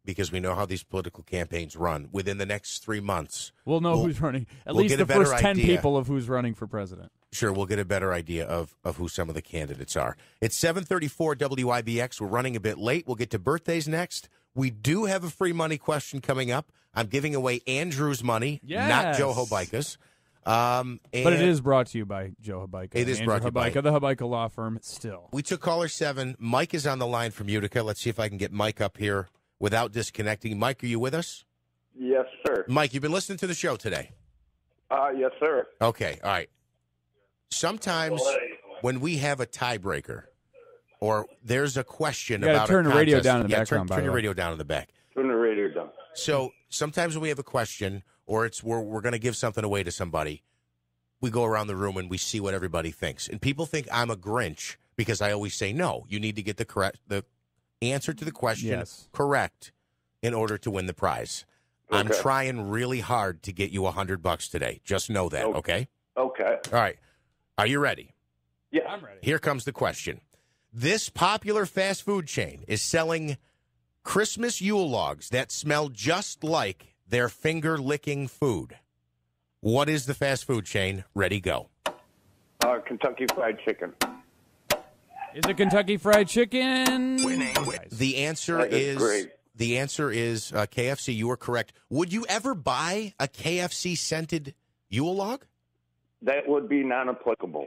because we know how these political campaigns run, within the next 3 months. We'll know who's running. At we'll least get the a better first 10 idea. people of who's running for president. Sure, we'll get a better idea of who some of the candidates are. It's 7:34 WIBX. We're running a bit late. We'll get to birthdays next. We do have a free money question coming up. I'm giving away Andrew's money, not Joe Hobica's. But it is brought to you by Joe Hobica. It is brought to you by the Hobica Law Firm still. We took caller 7. Mike is on the line from Utica. Let's see if I can get Mike up here without disconnecting. Mike, are you with us? Yes, sir. Mike, you've been listening to the show today. Yes, sir. Okay, all right. Sometimes when we have a tiebreaker or there's a question You gotta about turn a the radio contest- down in the yeah, background, by Turn the your way. radio down in the back. Turn the radio down. So sometimes when we have a question or it's we're going to give something away to somebody, we go around the room and we see what everybody thinks. And people think I'm a Grinch because I always say no. You need to get the answer to the question correct in order to win the prize. Okay. I'm trying really hard to get you $100 today. Just know that, okay? Okay. All right. Are you ready? Yeah. I'm ready. Here comes the question. This popular fast food chain is selling Christmas Yule logs that smell just like their finger-licking food. What is the fast food chain? Ready, go. Kentucky Fried Chicken. Is it Kentucky Fried Chicken? The answer That is is great. the answer is KFC. You are correct. Would you ever buy a KFC-scented Yule log? That would be non-applicable.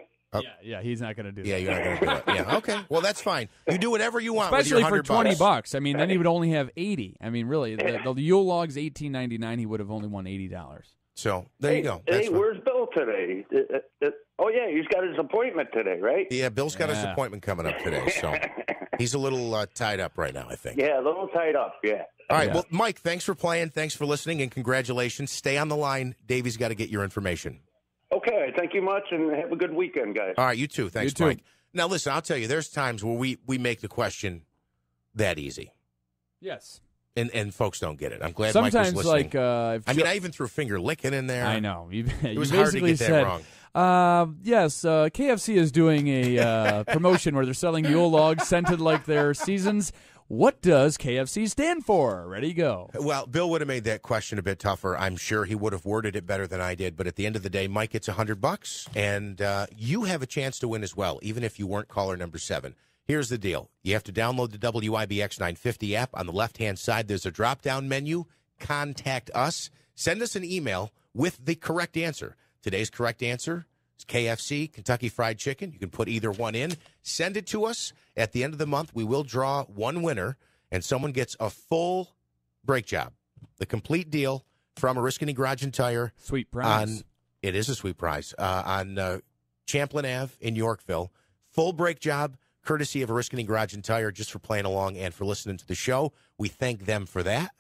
Yeah, he's not going to do Yeah, that. you're not going to do it. Yeah, okay. Well, that's fine. You do whatever you want Especially with your for $100. $20. I mean, then he would only have 80. I mean, really, the Yule log's $18.99. He would have only won $80. So there you go. That's Hey, fine. where's Bill today? Oh, yeah, he's got his appointment today, right? Yeah, Bill's got his Yeah. appointment coming up today, so he's a little tied up right now, I think. Yeah, a little tied up, yeah. All right, Yeah. well, Mike, thanks for playing. Thanks for listening, and congratulations. Stay on the line. Davey's got to get your information. Okay, thank you much, and have a good weekend, guys. All right, you too. Thanks, You too. Mike. Now, listen, I'll tell you, there's times where we make the question that easy, Yes. and folks don't get it. I'm glad Mike was Sometimes, listening. like, if I even threw finger licking in there. I know. You It was you hard to basically get that said, wrong. Yes, KFC is doing a promotion where they're selling Yule logs scented like their seasons. What does KFC stand for? Ready, go. Well, Bill would have made that question a bit tougher. I'm sure he would have worded it better than I did. But at the end of the day, Mike gets $100, and you have a chance to win as well, even if you weren't caller number 7. Here's the deal. You have to download the WIBX 950 app. On the left-hand side, there's a drop-down menu. Contact us. Send us an email with the correct answer. Today's correct answer is KFC, Kentucky Fried Chicken. You can put either one in. Send it to us. At the end of the month, we will draw one winner, and someone gets a full brake job, the complete deal from Oriskany Garage and Tire. Sweet prize. It is a sweet prize. On Champlain Ave in Yorkville. Full brake job, courtesy of Oriskany Garage and Tire, just for playing along and for listening to the show. We thank them for that,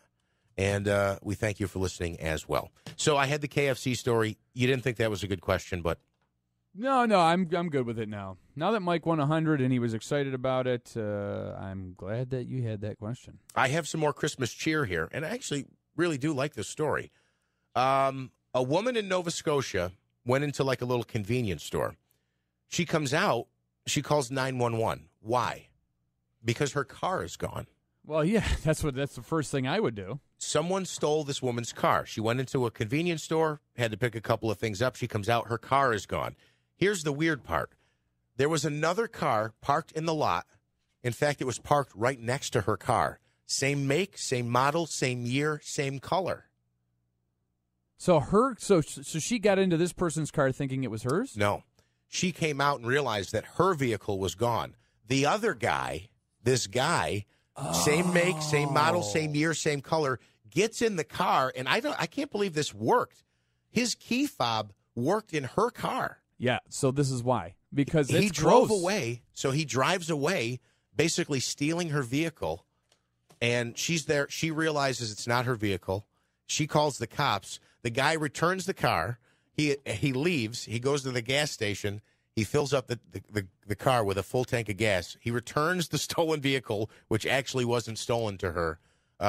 and we thank you for listening as well. So I had the KFC story. You didn't think that was a good question, but No, I'm good with it now. Now that Mike won 100 and he was excited about it, I'm glad that you had that question. I have some more Christmas cheer here, and I actually really do like this story. A woman in Nova Scotia went into like a little convenience store. She comes out, she calls 911. Why? Because her car is gone. Well, yeah, that's the first thing I would do. Someone stole this woman's car. She went into a convenience store, had to pick a couple of things up. She comes out, her car is gone. Here's the weird part. There was another car parked in the lot. In fact, it was parked right next to her car. Same make, same model, same year, same color. So she got into this person's car thinking it was hers? No. She came out and realized that her vehicle was gone. The other guy, this guy, same make, same model, same year, same color, gets in the car, and I can't believe this worked. His key fob worked in her car. Yeah, so this is why. Because He it's drove gross. away, so he drives away, basically stealing her vehicle, and she's there. She realizes it's not her vehicle. She calls the cops. The guy returns the car. He leaves. He goes to the gas station. He fills up the car with a full tank of gas. He returns the stolen vehicle, which actually wasn't stolen to her,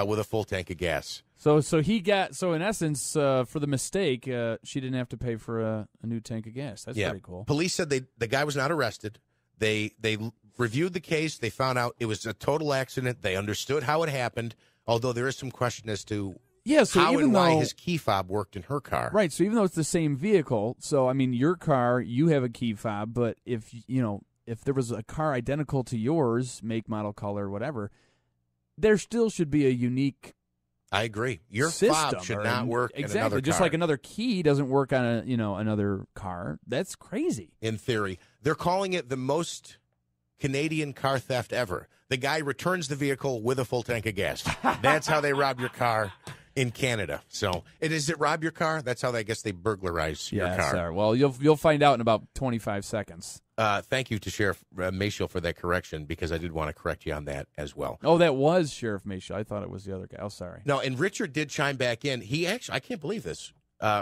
with a full tank of gas. So in essence, for the mistake, she didn't have to pay for a new tank of gas. That's pretty cool. Police said the guy was not arrested. They reviewed the case. They found out it was a total accident. They understood how it happened, although there is some question as to how and why his key fob worked in her car. Right. So even though it's the same vehicle, so I mean, your car, you have a key fob, but if there was a car identical to yours, make, model, color, whatever, there still should be a unique. I agree. Your system fob should not work in another car. Just like another key doesn't work on another car. That's crazy. In theory, they're calling it the most Canadian car theft ever. The guy returns the vehicle with a full tank of gas. That's how they rob your car in Canada. So, is it rob your car? That's how I guess they burglarize your car. Sir. Well, you'll find out in about 25 seconds. Thank you to Sheriff Mayfield for that correction, because I did want to correct you on that as well. Oh, that was Sheriff Mayfield. I thought it was the other guy. Oh, sorry. No, and Richard did chime back in. He actually, I can't believe this.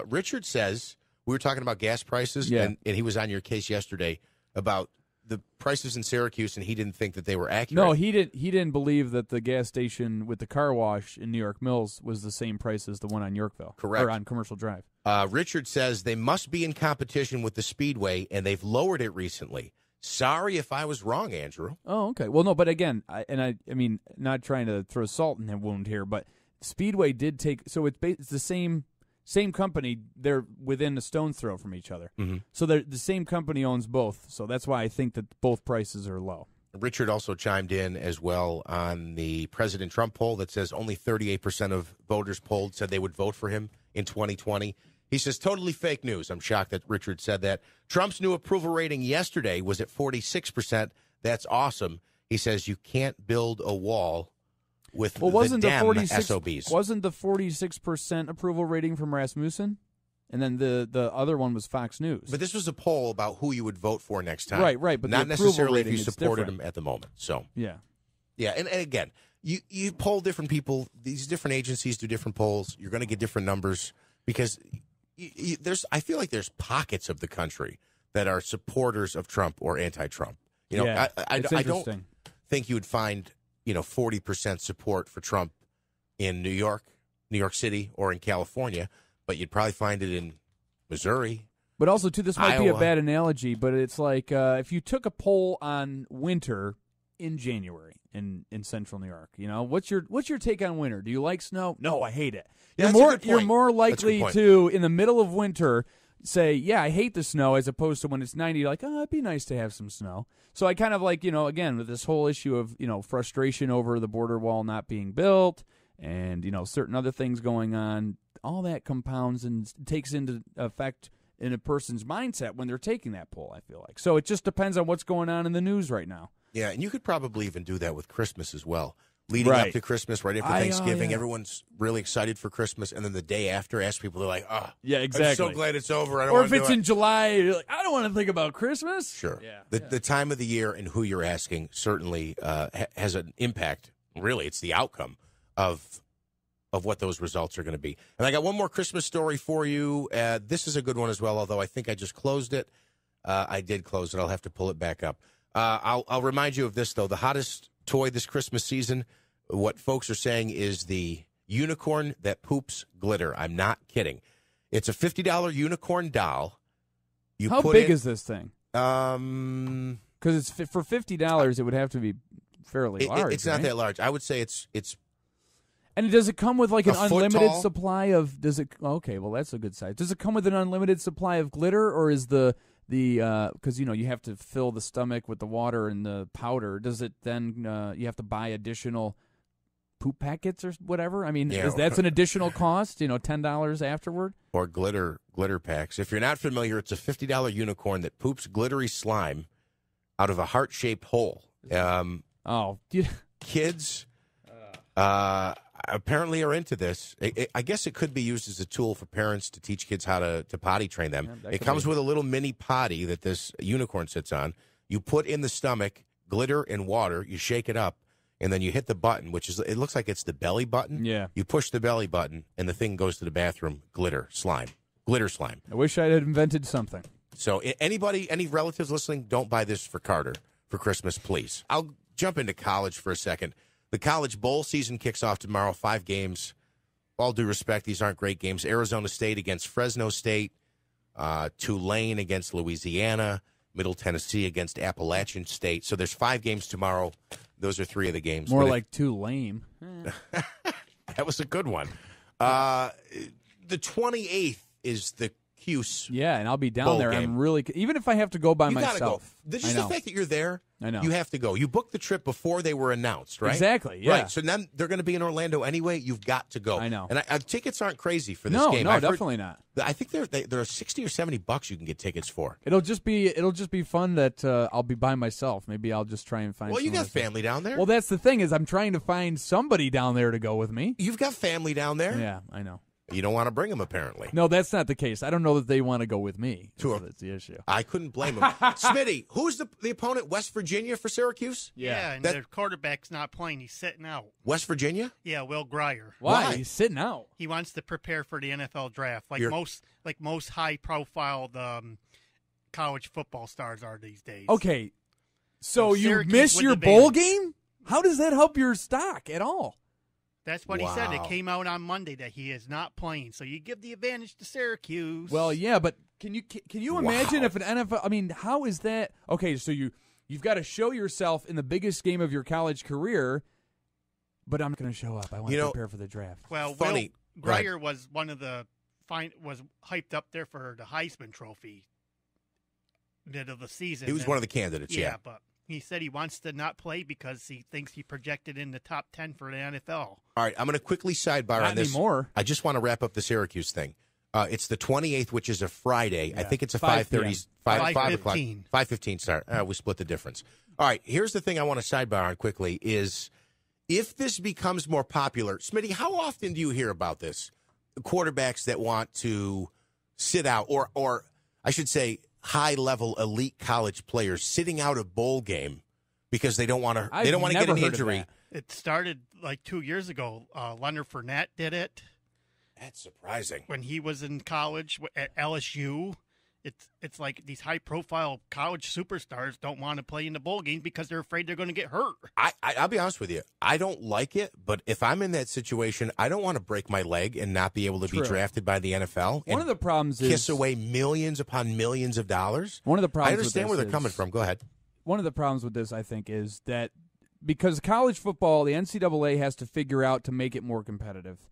Richard says, we were talking about gas prices, and he was on your case yesterday about the prices in Syracuse, and he didn't think that they were accurate. No, he didn't believe that the gas station with the car wash in New York Mills was the same price as the one on Yorkville. Correct. Or on Commercial Drive. Richard says they must be in competition with the Speedway, and they've lowered it recently. Sorry if I was wrong, Andrew. Oh, okay. Well, no, but again, I mean, not trying to throw salt in the wound here, but Speedway did take, so it's the same company. They're within a stone's throw from each other. Mm-hmm. So the same company owns both. So that's why I think that both prices are low. Richard also chimed in as well on the President Trump poll that says only 38% of voters polled said they would vote for him in 2020. He says, totally fake news. I'm shocked that Richard said that. Trump's new approval rating yesterday was at 46%. That's awesome. He says you can't build a wall with the SOBs. Wasn't the 46% approval rating from Rasmussen? And then the other one was Fox News. But this was a poll about who you would vote for next time. Right. But not necessarily if you supported different. him at the moment. So yeah. And again, you poll different people. These different agencies do different polls. You're going to get different numbers because I feel like there's pockets of the country that are supporters of Trump or anti-Trump. I don't think you would find 40% support for Trump in New York City, or in California, but you'd probably find it in Missouri. But also, too, this might Iowa. be a bad analogy, but it's like if you took a poll on winter in January in central New York, what's your take on winter? Do you like snow? No, I hate it. You're more likely to, in the middle of winter, say, yeah, I hate the snow, as opposed to when it's 90, you're like, oh, it'd be nice to have some snow. So I kind of like, again, with this whole issue of, frustration over the border wall not being built and, certain other things going on, all that compounds and takes into effect in a person's mindset when they're taking that poll, I feel like. So it just depends on what's going on in the news right now. Yeah, and you could probably even do that with Christmas as well. Leading up to Christmas, right after Thanksgiving, everyone's really excited for Christmas, and then the day after, ask people, they're like, "Oh, yeah, exactly. I'm so glad it's over." Or if it's in July, you're like, "I don't want to think about Christmas." Sure. Yeah. The time of the year and who you're asking certainly has an impact. Really, it's the outcome of what those results are going to be. And I got one more Christmas story for you. This is a good one as well, although I think I just closed it. I did close it. I'll have to pull it back up. I'll remind you of this, though. The hottest toy this Christmas season, what folks are saying, is the unicorn that poops glitter. I'm not kidding. It's a $50 unicorn doll. How big is this thing? Because it's for $50, it would have to be fairly large. It's not that large. I would say it's. And does it come with like an unlimited supply of? Does it? Okay, well that's a good size. Does it come with an unlimited supply of glitter, or is the because you have to fill the stomach with the water and the powder? Does it then you have to buy additional poop packets or whatever? I mean, that's an additional cost? $10 afterward? Or glitter packs. If you're not familiar, it's a $50 unicorn that poops glittery slime out of a heart-shaped hole. Kids apparently are into this. I guess it could be used as a tool for parents to teach kids how to potty train them. It comes with a little mini potty that this unicorn sits on. You put in the stomach glitter and water. You shake it up, and then you hit the button, it looks like it's the belly button. Yeah. You push the belly button, and the thing goes to the bathroom. Glitter slime. I wish I had invented something. So any relatives listening, don't buy this for Carter for Christmas, please. I'll jump into college for a second. The college bowl season kicks off tomorrow, 5 games. All due respect, these aren't great games. Arizona State against Fresno State, Tulane against Louisiana, Middle Tennessee against Appalachian State. So there's 5 games tomorrow. Those are 3 of the games. More like too lame. That was a good one. The 28th is the Cuse. Yeah, and I'll be down there. Game. I'm really, even if I have to go by You myself. Gotta go. Just the fact that you're there, I know. You have to go. You booked the trip before they were announced, right? Exactly, yeah. Right, so then they're going to be in Orlando anyway. You've got to go. I know. And tickets aren't crazy for this game. No, definitely not. I think there are 60 or $70 you can get tickets for. It'll just be fun that I'll be by myself. Maybe I'll just try and find. Well, you got family down there. Well, that's the thing is I'm trying to find somebody down there to go with me. You've got family down there. Yeah, I know. You don't want to bring them, apparently. No, that's not the case. I don't know that they want to go with me. Sure. That's the issue. I couldn't blame them. Smitty, who's the opponent? West Virginia for Syracuse? Yeah, and their quarterback's not playing. He's sitting out. West Virginia? Yeah, Will Grier. Why? He's sitting out. He wants to prepare for the NFL draft, like most high-profile college football stars are these days. Okay, so you Syracuse miss your the bowl Bengals. game? How does that help your stock at all? That's what he said. It came out on Monday that he is not playing. So you give the advantage to Syracuse. Well, yeah, but can you imagine if an NFL? I mean, how is that? Okay, so you've got to show yourself in the biggest game of your college career, but I'm not going to show up. I want to prepare for the draft. Well, funny. Will Grier was one of the was hyped up there for the Heisman Trophy mid of the season. He was one of the candidates. Yeah, but he said he wants to not play because he thinks he projected in the top 10 for the NFL. All right, I'm going to quickly sidebar Not on this. anymore. I just want to wrap up the Syracuse thing. It's the 28th, which is a Friday. Yeah. I think it's a 5:30. 5 o'clock. 5:15. 5:15 start. We split the difference. All right, here's the thing I want to sidebar on quickly is if this becomes more popular, Smitty, how often do you hear about this? Quarterbacks that want to sit out, or I should say high-level elite college players sitting out a bowl game because they don't want to get an injury. It started like 2 years ago. Leonard Fournette did it. That's surprising. When he was in college at LSU, it's like these high-profile college superstars don't want to play in the bowl game because they're afraid they're going to get hurt. I'll be honest with you. I don't like it, but if I'm in that situation, I don't want to break my leg and not be able to be drafted by the NFL. One of the problems is kiss away millions upon millions of dollars. One of the problems. I understand where they're coming from. Go ahead. One of the problems with this, I think, is that because college football, the NCAA has to figure out to make it more competitive,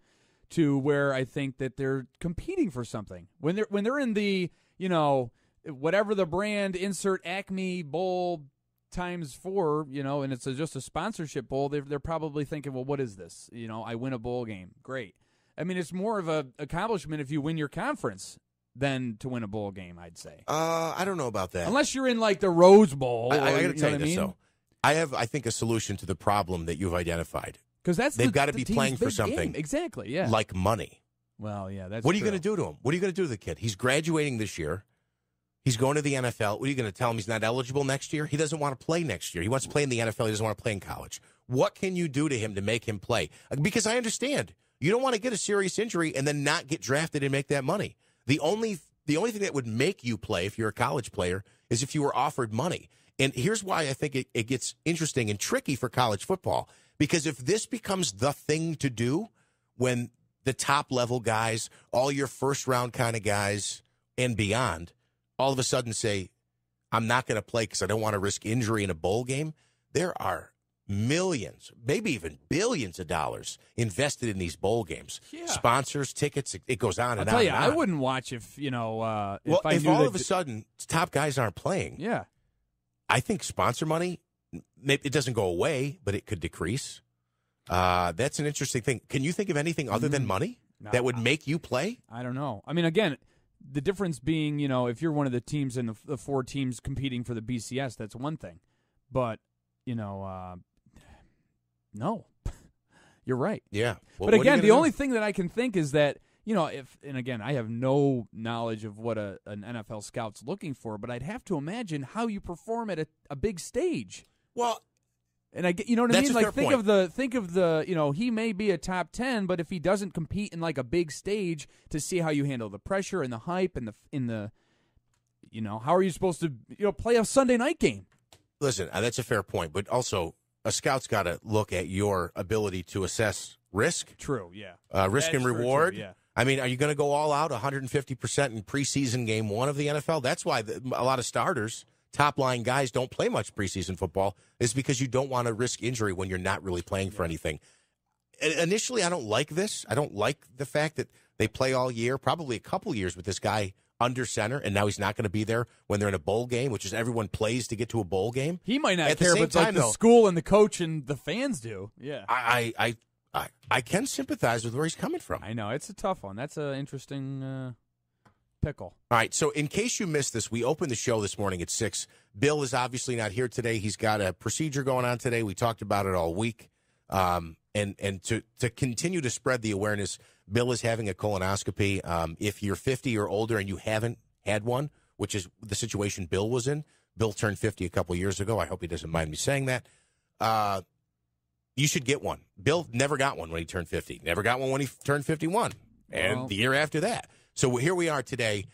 to where I think that they're competing for something when they're in the whatever the brand, insert Acme Bowl times 4, and it's just a sponsorship bowl. They're probably thinking, well, what is this? I win a bowl game, great. I mean, it's more of a accomplishment if you win your conference than to win a bowl game, I'd say. I don't know about that. Unless you're in like the Rose Bowl. I got to tell you this, though. I have, I think, a solution to the problem that you've identified. Because they've got to be playing for something. Game. Exactly, yeah. Like money. Well, yeah, that's What are you true. going to do to him? What are you going to do to the kid? He's graduating this year. He's going to the NFL. What are you going to tell him he's not eligible next year? He doesn't want to play next year. He wants to play in the NFL. He doesn't want to play in college. What can you do to him to make him play? Because I understand. You don't want to get a serious injury and then not get drafted and make that money. The only thing that would make you play if you're a college player is if you were offered money. And here's why I think it gets interesting and tricky for college football. Because if this becomes the thing to do when the top-level guys, all your first-round kind of guys and beyond, all of a sudden say, I'm not going to play because I don't want to risk injury in a bowl game, there are millions, maybe even billions of dollars invested in these bowl games. Yeah. Sponsors, tickets, it goes on and on. I'll tell you, and I on. wouldn't watch if If all all of a sudden top guys aren't playing, yeah. I think sponsor money, maybe it doesn't go away, but it could decrease. That's an interesting thing. Can you think of anything other than money that would make you play? I don't know. I mean, again, the difference being, if you're one of the teams in the 4 teams competing for the BCS, that's one thing. But, no. You're right. Yeah. But again, the only thing that I can think is that, and again, I have no knowledge of what an NFL scout's looking for, but I'd have to imagine how you perform at a big stage. Well, and I get, you know what I that's mean? a Like fair think of the, he may be a top 10, but if he doesn't compete in like a big stage to see how you handle the pressure and the hype and how are you supposed to play a Sunday night game? Listen, that's a fair point, but also a scout's got to look at your ability to assess risk. True, yeah. Risk and reward. True, yeah. I mean, are you going to go all out 150% in preseason game 1 of the NFL? That's why a lot of starters, top-line guys, don't play much preseason football, is because you don't want to risk injury when you're not really playing for anything. Initially, I don't like this. I don't like the fact that they play all year, probably a couple years with this guy under center, and now he's not going to be there when they're in a bowl game, which is everyone plays to get to a bowl game. He might not At care, the same but time, the though, school and the coach and the fans do. Yeah, I can sympathize with where he's coming from. I know. It's a tough one. That's an interesting pickle. All right, so in case you missed this, we opened the show this morning at 6. Bill is obviously not here today. He's got a procedure going on today. We talked about it all week. And to continue to spread the awareness, Bill is having a colonoscopy. If you're 50 or older and you haven't had one, which is the situation Bill was in, Bill turned 50 a couple years ago. I hope he doesn't mind me saying that. You should get one. Bill never got one when he turned 50. Never got one when he turned 51. And the year after that. So here we are today.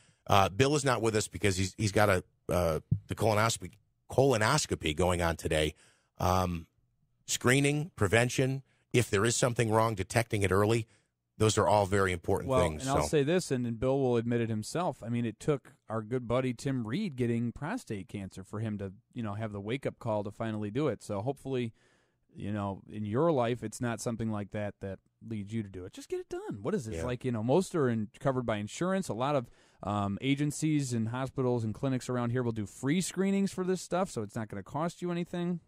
Bill is not with us because he's got the colonoscopy going on today. Screening, prevention, if there is something wrong, detecting it early, those are all very important things. And I'll say this, and Bill will admit it himself. I mean, it took our good buddy Tim Reed getting prostate cancer for him to, have the wake-up call to finally do it. So hopefully, in your life, it's not something like that leads you to do it. Just get it done. What is this? Yeah. Like, most are covered by insurance. A lot of agencies and hospitals and clinics around here will do free screenings for this stuff, so it's not going to cost you anything.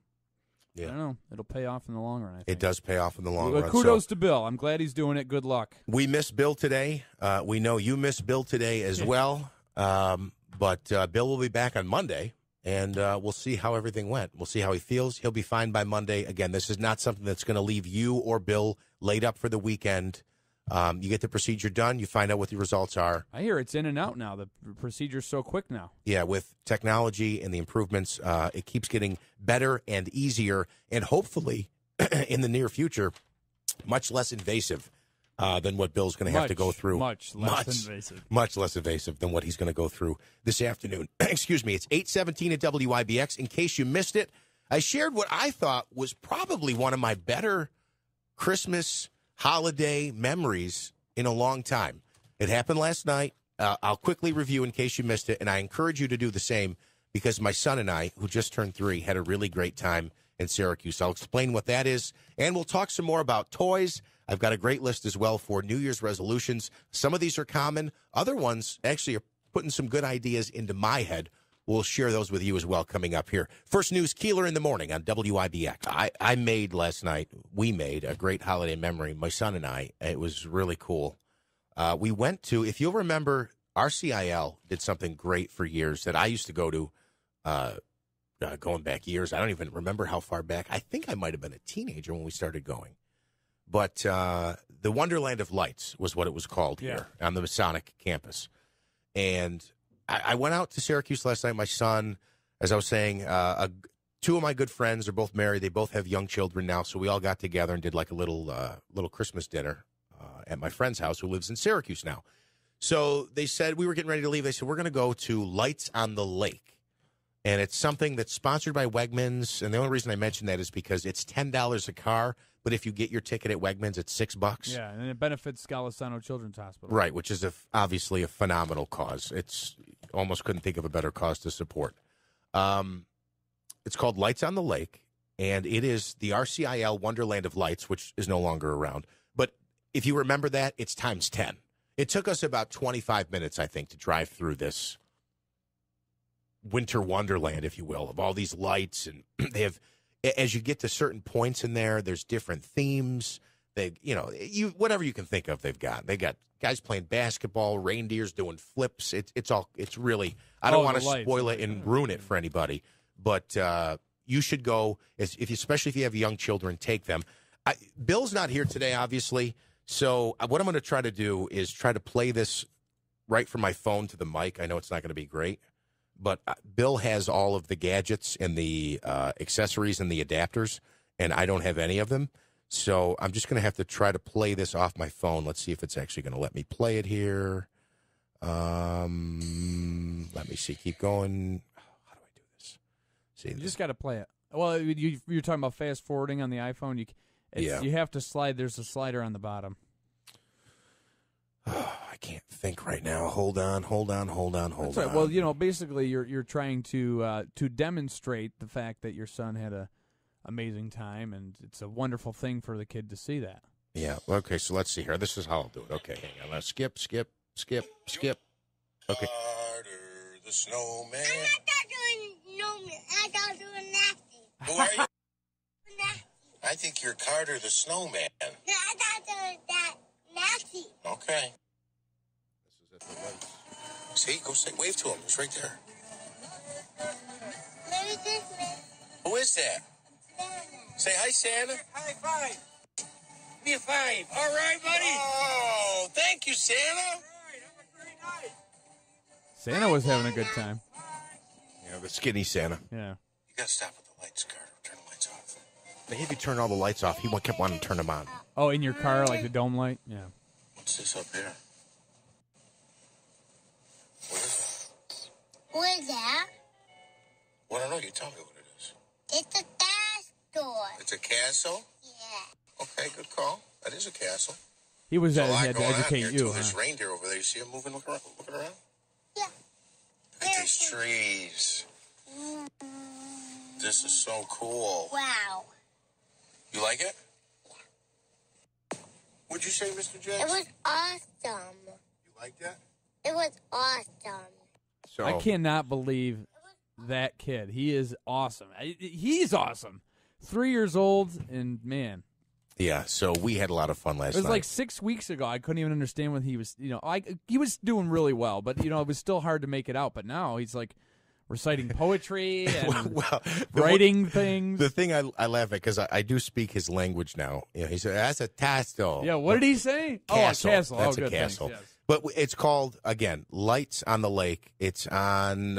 Yeah. I don't know. It'll pay off in the long run, I think. It does pay off in the long run. Kudos to Bill. I'm glad he's doing it. Good luck. We miss Bill today. We know you miss Bill today as well. But Bill will be back on Monday, and we'll see how everything went. We'll see how he feels. He'll be fine by Monday. Again, this is not something that's going to leave you or Bill laid up for the weekend. You get the procedure done. You find out what the results are. I hear it's in and out now. The procedure's so quick now. Yeah, with technology and the improvements, it keeps getting better and easier, and hopefully, in the near future, much less invasive than what Bill's going to have to go through. Much less invasive. Much less invasive than what he's going to go through this afternoon. Excuse me. It's 8:17 at WIBX. In case you missed it, I shared what I thought was probably one of my better Christmas holiday memories in a long time. It happened last night. I'll quickly review in case you missed it, and I encourage you to do the same because my son and I, who just turned 3, had a really great time in Syracuse. I'll explain what that is, and we'll talk some more about toys. I've got a great list as well for New Year's resolutions. Some of these are common. Other ones actually are putting some good ideas into my head. We'll share those with you as well coming up here. First News, Keeler in the morning on WIBX. We made a great holiday memory, my son and I. It was really cool. We went to, if you'll remember, RCIL did something great for years that I used to go to going back years. I don't even remember how far back. I think I might have been a teenager when we started going. But the Wonderland of Lights was what it was called here on the Masonic campus. And I went out to Syracuse last night. My son, as I was saying, 2 of my good friends are both married. They both have young children now, so we all got together and did like a little Christmas dinner at my friend's house who lives in Syracuse now. So they said, we were getting ready to leave. They said, we're going to go to Lights on the Lake. And it's something that's sponsored by Wegmans. And the only reason I mention that is because it's $10 a car. But if you get your ticket at Wegmans, it's $6. Yeah, and it benefits Scalisano Children's Hospital. Right, which is obviously a phenomenal cause. It's almost couldn't think of a better cause to support. It's called Lights on the Lake, and it is the RCIL Wonderland of Lights, which is no longer around. But if you remember that, it's times 10. It took us about 25 minutes, I think, to drive through this winter wonderland, if you will, of all these lights. And they have, as you get to certain points in there, there's different themes. They, whatever you can think of, they've got. They got guys playing basketball, reindeers doing flips. It's really, I don't want to spoil it and ruin it for anybody, but you should go, especially if you have young children, take them. Bill's not here today, obviously, so what I'm going to try to do is try to play this right from my phone to the mic. I know it's not going to be great, but Bill has all of the gadgets and the accessories and the adapters, and I don't have any of them. So I'm just going to have to try to play this off my phone. Let's see if it's actually going to let me play it here. Let me see. Keep going. How do I do this? See, You just got to play it. Well, you're talking about fast forwarding on the iPhone. You have to slide. There's a slider on the bottom. I can't think right now. Hold on. That's right. Well, basically, you're trying to demonstrate the fact that your son had a amazing time, and it's a wonderful thing for the kid to see that. Yeah. Okay. So let's see here. This is how I'll do it. Okay. Hang on. Let's skip. Okay. Carter the snowman. I'm not doing snowman. I thought doing nasty. Who are you? Nasty. I think you're Carter the snowman. No, I thought doing that nasty. Okay. This is at the lights. See, go say wave to him. He's right there. Merry Christmas. Who is that? Santa. Say hi, Santa. High five. Give me a five. All right, buddy. Oh, thank you, Santa. All right, have a great night. Santa was having a good time. Yeah, the skinny Santa. Yeah. You gotta stop with the lights, Carter. Turn the lights off. Maybe if you turn all the lights off, he kept wanting to turn them on. Oh, in your car, like the dome light? Yeah. What's this up here? What is it? What is that? Well, I don't know. You tell me what it is. It's a castle. It's a castle? Yeah. Okay, good call. That is a castle. He was There's a lot had to going on educate here, you. too. Huh? There's reindeer over there. You see him moving, looking around? Yeah. Look at these trees. This is so cool. Wow. You like it? Yeah. What'd you say, Mr. Jackson? It was awesome. You like that? It was awesome. So I cannot believe that kid. He is awesome. He's awesome. 3 years old, and man. Yeah, so we had a lot of fun last night. It was like 6 weeks ago. I couldn't even understand what he was, he was doing really well, but, it was still hard to make it out. But now he's like reciting poetry and writing things. The thing I laugh at, because I do speak his language now. He said, that's a castle. Yeah, what did he say? Castle. Oh, a castle. That's good, a castle. thanks, yes. But it's called, again, Lights on the Lake. It's on,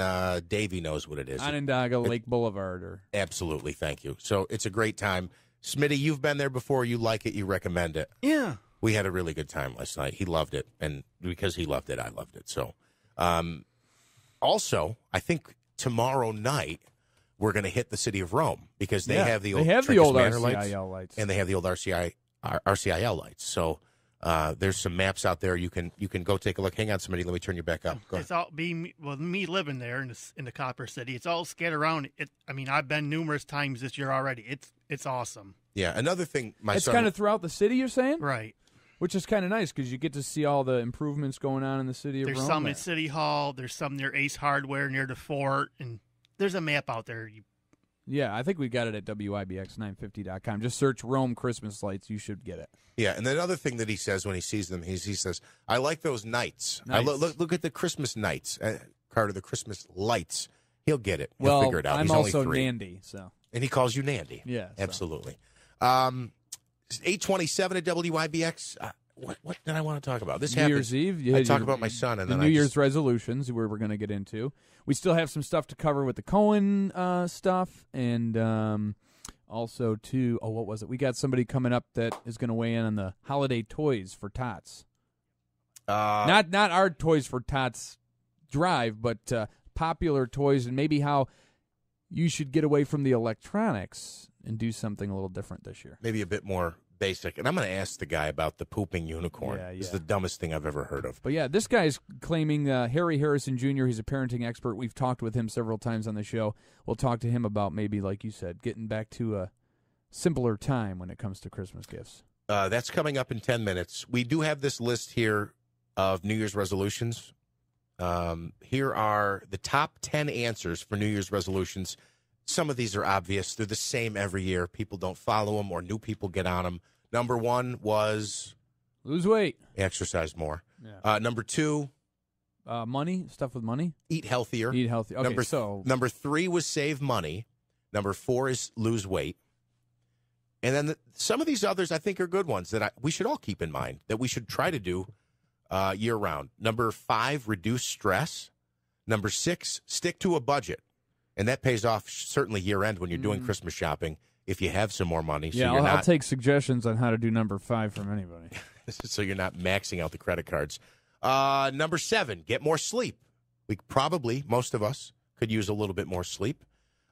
Davey knows what it is. Onondaga Lake Boulevard. Absolutely, thank you. So it's a great time. Smitty, you've been there before. You like it. You recommend it. Yeah. We had a really good time last night. He loved it. And because he loved it, I loved it. So, also, I think tomorrow night we're going to hit the city of Rome because they have the old RCIL lights. and they have the old RCIL lights. So there's some maps out there. You can go take a look. Hang on, somebody. Let me turn you back up. Go It's all me living there in the Copper City. It's all scattered around. I've been numerous times this year already. It's awesome. Yeah. Another thing, it's kind of throughout the city. You're saying, right? Which is kind of nice because you get to see all the improvements going on in the city of Rome. There's some at City Hall. There's some near Ace Hardware near the fort, and there's a map out there. Yeah, I think we got it at WIBX950.com. Just search Rome Christmas lights. You should get it. Yeah, and another thing that he says when he sees them, he says, I like those nights. Nice. Look at the Christmas nights. Carter, the Christmas lights. He'll get it. He'll Well, figure it out. I'm He's also only 3. Nandy, so. And he calls you Nandy. Yeah. So. Absolutely. 8:27 at WIBX. What did I want to talk about? This New Year's Eve. I talk about my son. And the then New Year's resolutions where we're going to get into. We still have some stuff to cover with the Cohen stuff. And also, too, what was it? We got somebody coming up that is going to weigh in on the holiday toys for Tots. Not our Toys for Tots drive, but popular toys and maybe how you should get away from the electronics and do something a little different this year. Maybe a bit more basic. And I'm going to ask the guy about the pooping unicorn. Yeah. It's the dumbest thing I've ever heard of. But yeah, this guy's claiming Harry Harrison Jr., he's a parenting expert. We've talked with him several times on the show. We'll talk to him about maybe, like you said, getting back to a simpler time when it comes to Christmas gifts. That's coming up in 10 minutes. We do have this list here of New Year's resolutions. Here are the top 10 answers for New Year's resolutions. Some of these are obvious. They're the same every year. People don't follow them or new people get on them. Number 1 was... lose weight. Exercise more. Yeah. Number 2... money, stuff with money. Eat healthier. Eat healthy. Okay, Number 3 was save money. Number 4 is lose weight. And then some of these others I think are good ones that we should all keep in mind that we should try to do year-round. Number 5, reduce stress. Number 6, stick to a budget. And that pays off certainly year-end when you're doing Christmas shopping if you have some more money. So yeah, I'll take suggestions on how to do number 5 from anybody. So you're not maxing out the credit cards. Number 7, get more sleep. Most of us, could use a little bit more sleep.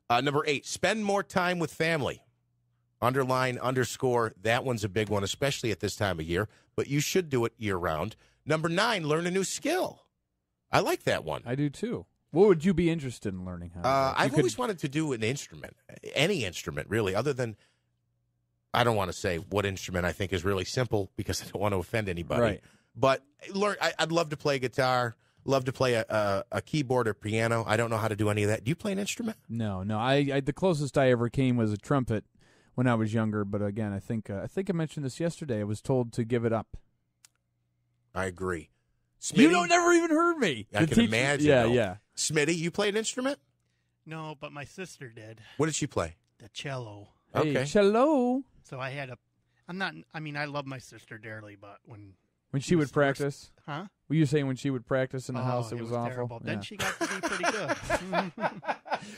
Number 8, spend more time with family. Underline, underscore, that one's a big one, especially at this time of year, but you should do it year-round. Number 9, learn a new skill. I like that one. I do, too. What would you be interested in learning how to do? I've always wanted to do an instrument, any instrument, really, other than, I don't want to say what instrument I think is really simple because I don't want to offend anybody. Right. But I'd love to play guitar, love to play a keyboard or piano. I don't know how to do any of that. Do you play an instrument? No. I the closest I ever came was a trumpet when I was younger. But again, I think I mentioned this yesterday. I was told to give it up. I agree. Smitty, you don't never even heard me. I can imagine. Yeah, though. yeah. Smitty, you play an instrument? No, but my sister did. What did she play? The cello. Hey, Okay. cello. So I had I love my sister dearly, but when She would practice? Huh? Were you saying when she would practice in the house it was awful? Terrible. Yeah. Then she got to be pretty good.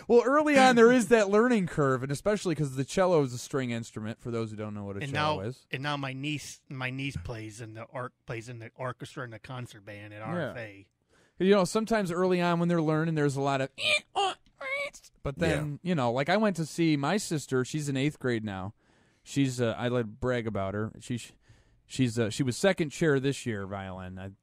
Well, early on there is that learning curve, and especially because the cello is a string instrument. For those who don't know what a cello is, and now my niece plays in the orchestra and the concert band at RFA. You know, sometimes early on when they're learning, there's a lot of, but then like I went to see my sister. She's in 8th grade now. She's I let brag about her. She was second chair this year, violin.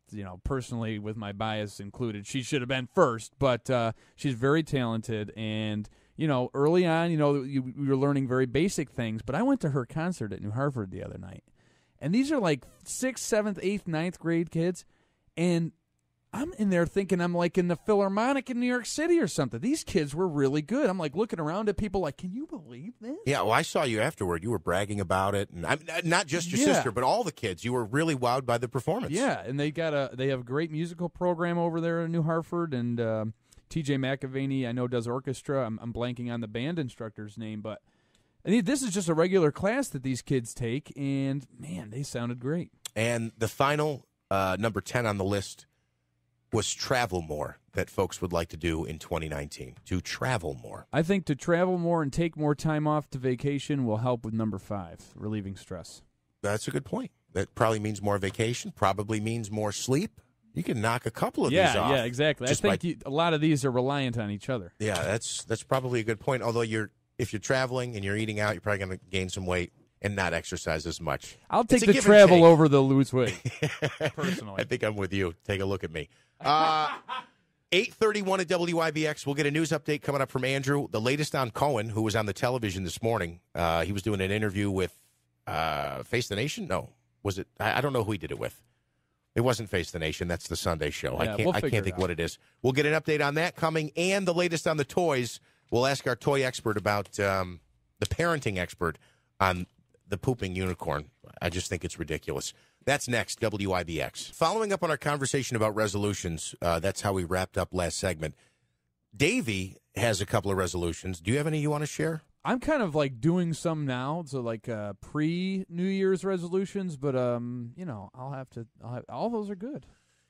Personally, with my bias included, she should have been first. But she's very talented, and early on, we were learning very basic things. But I went to her concert at New Hartford the other night, and these are like 6th, 7th, 8th, 9th grade kids, and I'm in there thinking I'm like in the Philharmonic in New York City or something. These kids were really good. I'm like looking around at people like, can you believe this? Yeah, well, I saw you afterward. You were bragging about it, and not just your sister, but all the kids. You were really wowed by the performance. Yeah, and they have a great musical program over there in New Hartford, and T.J. McAvaney, I know, does orchestra. I'm blanking on the band instructor's name, but this is just a regular class that these kids take, and man, they sounded great. And the final number 10 on the list was travel more, that folks would like to do in 2019, to travel more. I think to travel more and take more time off to vacation will help with number 5, relieving stress. That's a good point. That probably means more vacation, probably means more sleep. You can knock a couple of these off. Yeah, exactly. I think a lot of these are reliant on each other. Yeah, that's probably a good point. Although if you're traveling and you're eating out, you're probably going to gain some weight and not exercise as much. I'll take the travel over the lose weight, personally. I think I'm with you. Take a look at me. 8:31 at WIBX. We'll get a news update coming up from Andrew. The latest on Cohen, who was on the television this morning. He was doing an interview with Face the Nation? No. Was it? I don't know who he did it with. It wasn't Face the Nation. That's the Sunday show. Yeah, I can't think what it is. We'll get an update on that coming, and the latest on the toys. We'll ask our toy expert about the parenting expert on the pooping unicorn. I just think it's ridiculous. That's next, WIBX. Following up on our conversation about resolutions, that's how we wrapped up last segment. Davey has a couple of resolutions. Do you have any you want to share? I'm kind of like doing some now, so like pre-New Year's resolutions, but all those are good.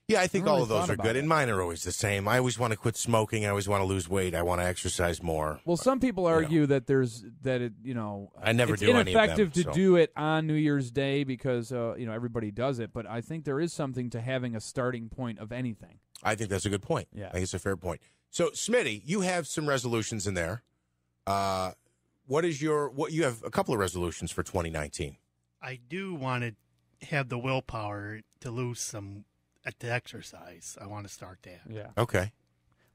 Yeah, I think all of those are thought about good, it. and mine are always the same. I always want to quit smoking. I always want to lose weight. I want to exercise more. Well, some people argue that I never it's do any of them, ineffective to so. do it on New Year's Day because everybody does it. But I think there is something to having a starting point of anything. I think that's a good point. Yeah. I think it's a fair point. So, Smitty, you have some resolutions in there. What you have a couple of resolutions for 2019. I do want to have the willpower to lose some to exercise. I want to start that. Yeah. Okay.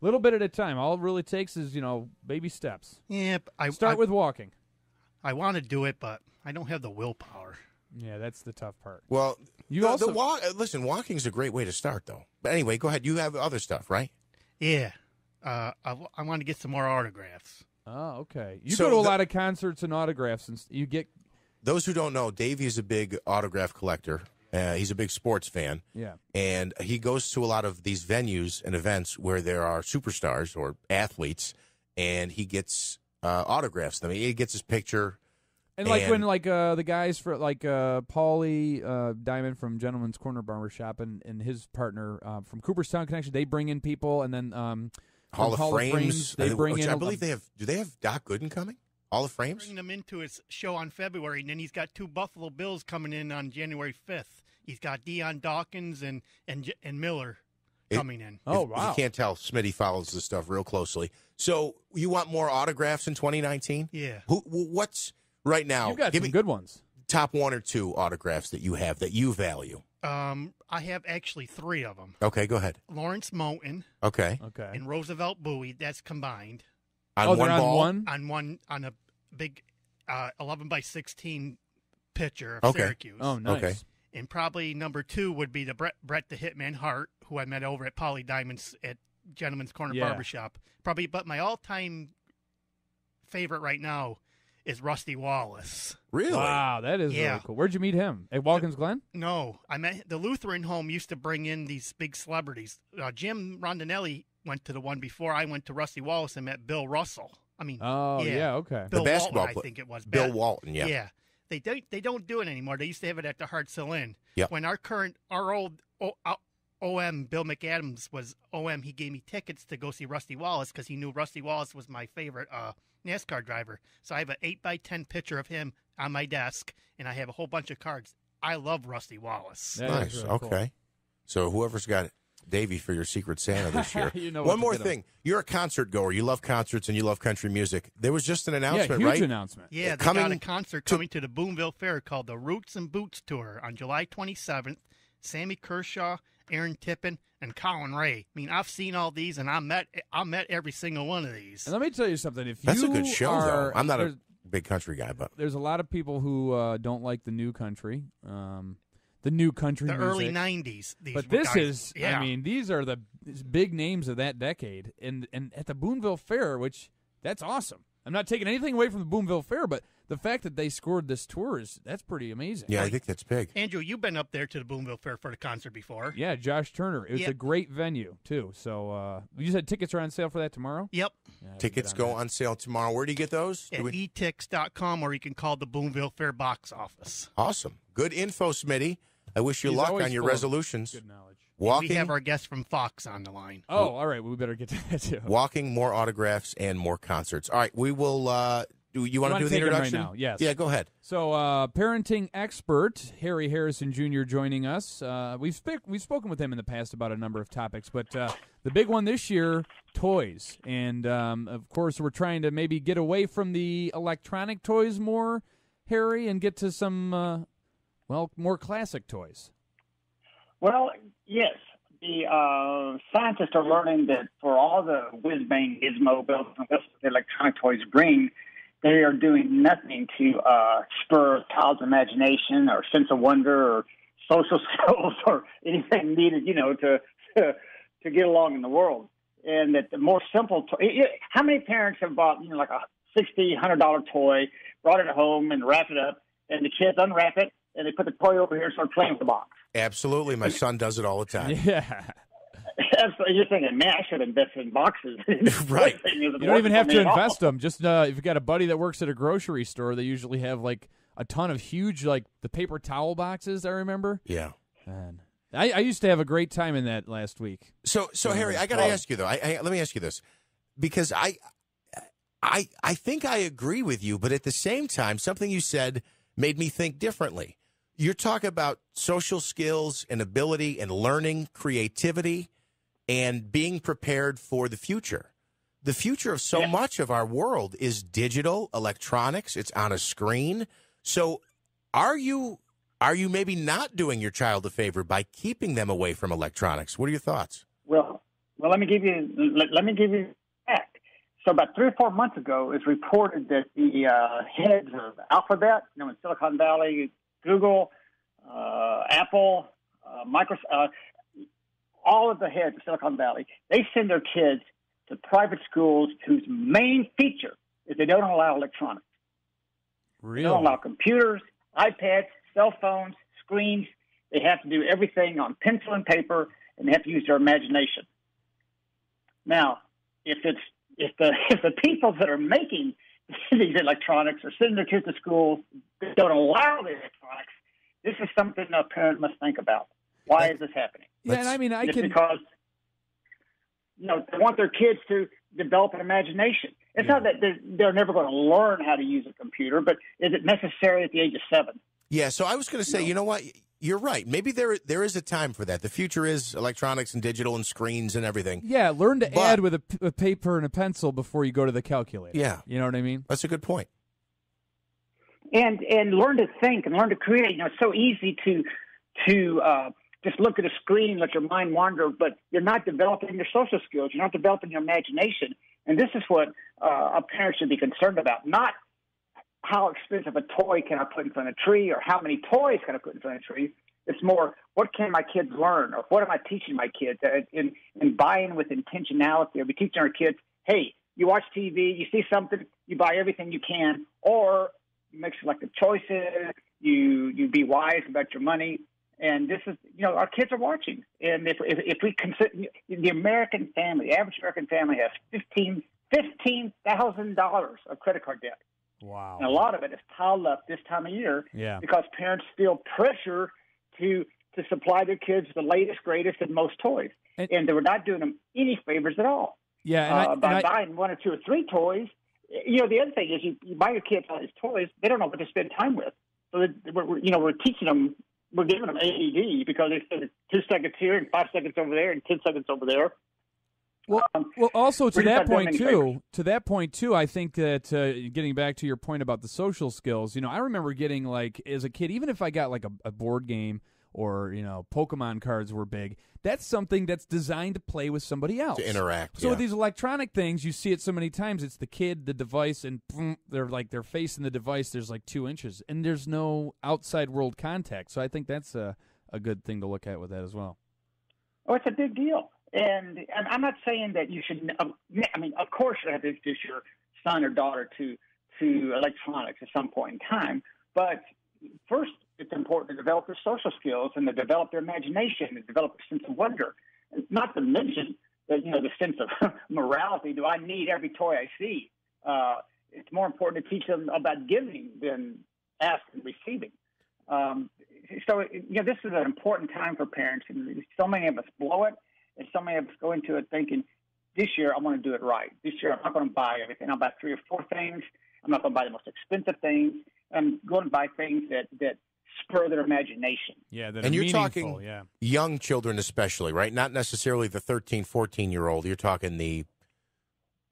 Little bit at a time. All it really takes is, baby steps. Yeah, Start with walking. I want to do it, but I don't have the willpower. Yeah, that's the tough part. Well, listen, walking's a great way to start, though. But anyway, go ahead. You have other stuff, right? Yeah. I want to get some more autographs. Oh, okay. You go to a lot of concerts and autographs, and you get. Those who don't know, Davey is a big autograph collector. He's a big sports fan. Yeah. And he goes to a lot of these venues and events where there are superstars or athletes, and he gets autographs. I mean, he gets his picture. And when the guys for Paulie Diamond from Gentleman's Corner Barbershop and his partner from Cooperstown Connection, they bring in people, and then Hall of Frames. They bring in. I believe they have. Do they have Doc Gooden coming? Hall of Frames. Bring them into his show on February, and then he's got 2 Buffalo Bills coming in on January 5th. He's got Deion Dawkins and Miller coming in. Oh, If wow. You can't tell. Smitty follows this stuff real closely. So you want more autographs in 2019? Yeah. What's right now? You've got give some me good ones. top 1 or 2 autographs that you have that you value. I have actually 3 of them. Okay, go ahead. Lawrence Moulton Okay. Okay. and Roosevelt Bowie. That's combined On Oh, one they're on ball? one? on a big 11x16 picture of Okay. Syracuse. Oh, nice. Okay. And probably number 2 would be the Brett the Hitman Hart, who I met over at Polly Diamonds at Gentleman's Corner Yeah. Barbershop. Probably, but my all-time favorite right now is Rusty Wallace. Really? Wow, that is Yeah. really cool. Where'd you meet him? At Watkins Glen? No, I met the Lutheran home used to bring in these big celebrities. Jim Rondinelli went to the one before I went to Rusty Wallace and met Bill Russell. I mean, Oh, yeah, okay. Bill The basketball Walton, I player. think it was. Bill Walton, yeah. Yeah. They don't do it anymore. They used to have it at the Hartshill Inn. Yep. When our old OM, Bill McAdams, was OM, he gave me tickets to go see Rusty Wallace because he knew Rusty Wallace was my favorite NASCAR driver. So I have an 8x10 picture of him on my desk, and I have a whole bunch of cards. I love Rusty Wallace. That is Nice. really cool. Okay. So whoever's got Davey for your Secret Santa this year. You know what One to more get 'em. thing. You're a concert goer. You love concerts and you love country music. There was just an Yeah, announcement, huge right? announcement. Yeah, they Coming got a concert to- coming to the Boonville Fair called the Roots and Boots Tour on July 27th. Sammy Kershaw, Aaron Tippin, and Colin Ray. I mean, I've seen all these, and I met every single one of these. And let me tell you something. If That's you a good show, are, though. I'm not a there's- big country guy, but There's a lot of people who don't like the new country, the new country The music. early 90s. These But were this guys- is, yeah. I mean, these are the big names of that decade. And at the Boonville Fair, which, that's awesome. I'm not taking anything away from the Boonville Fair, but the fact that they scored this tour that's pretty amazing. yeah, I think that's big. Andrew, you've been up there to the Boonville Fair for the concert before. Yeah, Josh Turner. It was Yeah. a great venue, too. So you said tickets are on sale for that tomorrow? Yep, Yeah, Tickets get go that. on sale tomorrow. Where do you get those? at etix.com, or you can call the Boonville Fair box office. Awesome. Good info, Smitty. I wish you He's luck always on your full of resolutions. Good knowledge. Walking, We have our guest from Fox on the line. Oh, all right. Well, we better get to that, too. walking, more autographs, and more concerts. All right, we will. Do you want to wanna do the take 'em right introduction now? Yes. Yeah, go ahead. So, parenting expert Harry Harrison Jr. joining us. We've spoken with him in the past about a number of topics, but the big one this year, toys. And, of course, we're trying to maybe get away from the electronic toys more, Harry, and get to some, more classic toys. Well, yes. The scientists are learning that for all the whiz-bang gizmo bells and whistles the electronic toys bring, they are doing nothing to spur a child's imagination or sense of wonder or social skills or anything needed, to get along in the world. And that the more simple how many parents have bought, like a $60, $100 toy, brought it home and wrapped it up, and the kids unwrap it, and they put the toy over here and start playing with the box? Absolutely. My son does it all the time. Yeah. Absolutely. You're thinking, man, I should invest in boxes. Right. You don't even have to invest them. Just if you've got a buddy that works at a grocery store, they usually have, like, a ton of huge, like, the paper towel boxes, I remember. Yeah. Man. I used to have a great time in that last week. So Harry, I got to ask you though. Let me ask you this, because I think I agree with you, but at the same time, something you said made me think differently. You're talking about social skills and ability and learning, creativity, and being prepared for the future. The future of so much of our world is digital, electronics. It's on a screen. So, are you maybe not doing your child a favor by keeping them away from electronics? What are your thoughts? Well, let me give you fact. So about 3 or 4 months ago, it's reported that the heads of Alphabet, in Silicon Valley, Google, Apple, Microsoft, all of the heads of Silicon Valley, they send their kids to private schools whose main feature is they don't allow electronics. Really? They don't allow computers, iPads, cell phones, screens. They have to do everything on pencil and paper, and they have to use their imagination. Now, if the people that are making these electronics are sending their kids to school that don't allow the electronics, this is something a parent must think about. Why is this happening? Yeah, and I mean, It's because they want their kids to develop an imagination. It's not that they're never going to learn how to use a computer, but is it necessary at the age of 7? Yeah, so I was going to say, you know what? you're right. Maybe there is a time for that. The future is electronics and digital and screens and everything. Yeah, learn to add with a paper and a pencil before you go to the calculator. Yeah. You know what I mean? That's a good point. And learn to think and learn to create. It's so easy to just look at a screen and let your mind wander, but you're not developing your social skills. You're not developing your imagination. And this is what a parent should be concerned about, not how expensive a toy can I put in front of a tree or how many toys can I put in front of a tree. It's more, what can my kids learn, or what am I teaching my kids? In buying with intentionality, or be teaching our kids, hey, you watch TV, you see something, you buy everything you can, or you make selective choices, you be wise about your money. And this is, our kids are watching. And if we consider the American family, the average American family has $15,000 of credit card debt. Wow. And a lot of it is piled up this time of year because parents feel pressure to supply their kids the latest, greatest, and most toys. And they were not doing them any favors at all. Yeah. By buying one or two or three toys. The other thing is you buy your kids all these toys, they don't know what to spend time with. So we're teaching them, we're giving them AED because they spend 2 seconds here and 5 seconds over there and 10 seconds over there. Well, also to that point too, I think that getting back to your point about the social skills, I remember getting, like, as a kid, even if I got like a board game or Pokemon cards were big, that's something that's designed to play with somebody else, to interact. So with these electronic things, you see it so many times. It's the kid, the device, and boom, they're like their face in the device. There's like 2 inches, and there's no outside world contact. So I think that's a good thing to look at with that as well. Oh, it's a big deal. And I'm not saying that you should. Of course, you have to introduce your son or daughter to electronics at some point in time. But first, it's important to develop their social skills and to develop their imagination and develop a sense of wonder. Not to mention that the sense of morality. Do I need every toy I see? It's more important to teach them about giving than asking and receiving. So this is an important time for parents, and so many of us blow it. And so many of us go into it thinking, this year I want to do it right. This year I'm not going to buy everything. I'll buy 3 or 4 things. I'm not going to buy the most expensive things. I'm going to buy things that spur their imagination. Yeah, and you're talking young children especially, right? Not necessarily the 13, 14-year-old. You're talking the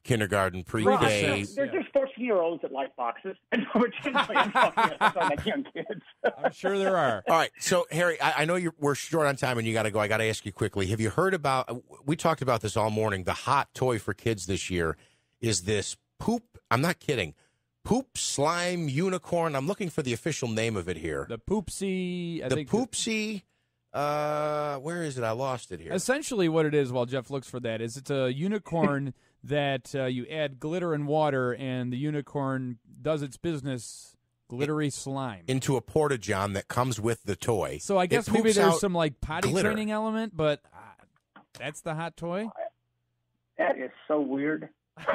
kindergarten, pre-K. Right. There's just 14-year-olds that like boxes. I'm talking about young kids. I'm sure there are. All right. So, Harry, I know we're short on time and you got to go. I got to ask you quickly. Have you heard about, we talked about this all morning, the hot toy for kids this year is this poop, I'm not kidding, poop slime unicorn. I'm looking for the official name of it here. The Poopsie. Poopsie. Where is it? I lost it here. Essentially what it is, while Jeff looks for that, is it's a unicorn that you add glitter and water, and the unicorn does its business, glittery slime. Into a porta-john that comes with the toy. So I guess maybe there's some like potty glitter. training element, but that's the hot toy? That is so weird. That's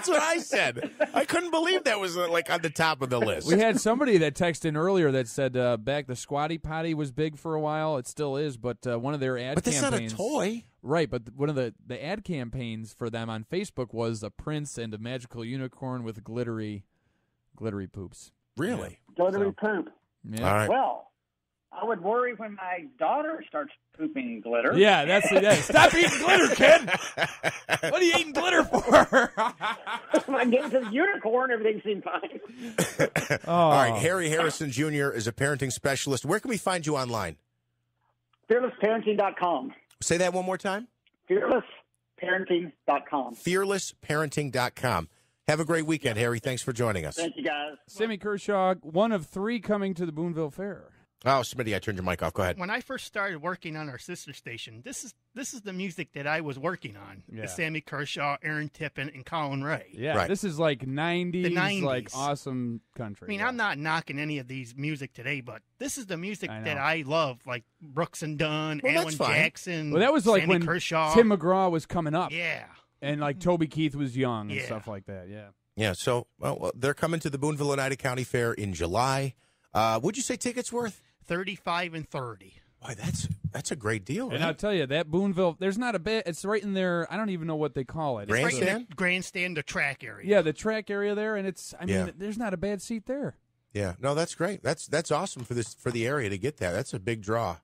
what I said. I couldn't believe that was like on the top of the list. We had somebody that texted in earlier that said back the squatty potty was big for a while. It still is, but one of their ad But that's campaigns. not a toy. Right, but one of the ad campaigns for them on Facebook was a prince and a magical unicorn with glittery poops. Really? Glittery poop. Yeah. All right. Well, I would worry when my daughter starts pooping glitter. Yeah, that's the day. Stop eating glitter, kid. What are you eating glitter for? When I get into the unicorn, everything seems fine. All right, Harry Harrison Jr. is a parenting specialist. Where can we find you online? FearlessParenting.com. Say that one more time. FearlessParenting.com. FearlessParenting.com. Have a great weekend, Harry. Thanks for joining us. Thank you, guys. Sammy Kershaw, one of 3 coming to the Boonville Fair. Oh, Smitty, I turned your mic off. Go ahead. When I first started working on our sister station, this is the music that I was working on. Yeah. The Sammy Kershaw, Aaron Tippin, and Colin Ray. Yeah, Right. This is like 90s, The 90s. like awesome country. I mean, yeah. I'm not knocking any of these music today, but this is the music I know. that I love, like Brooks and Dunn, Well, Alan that's fine. Jackson. Well, that was like Sammy when Kershaw. Tim McGraw was coming up. Yeah. And like Toby Keith was young and Yeah. stuff like that, yeah. Yeah, so they're coming to the Boonville Oneida County Fair in July. What'd you say tickets worth? 35 and 30. Boy, that's a great deal. And right? I'll tell you, that Boonville, there's not a bad, it's right in there, I don't even know what they call it. Grandstand? Right in the grandstand, the track area. Yeah, the track area there, and it's, I mean, Yeah. there's not a bad seat there. Yeah, no, that's great. That's awesome for the area to get that. That's a big draw,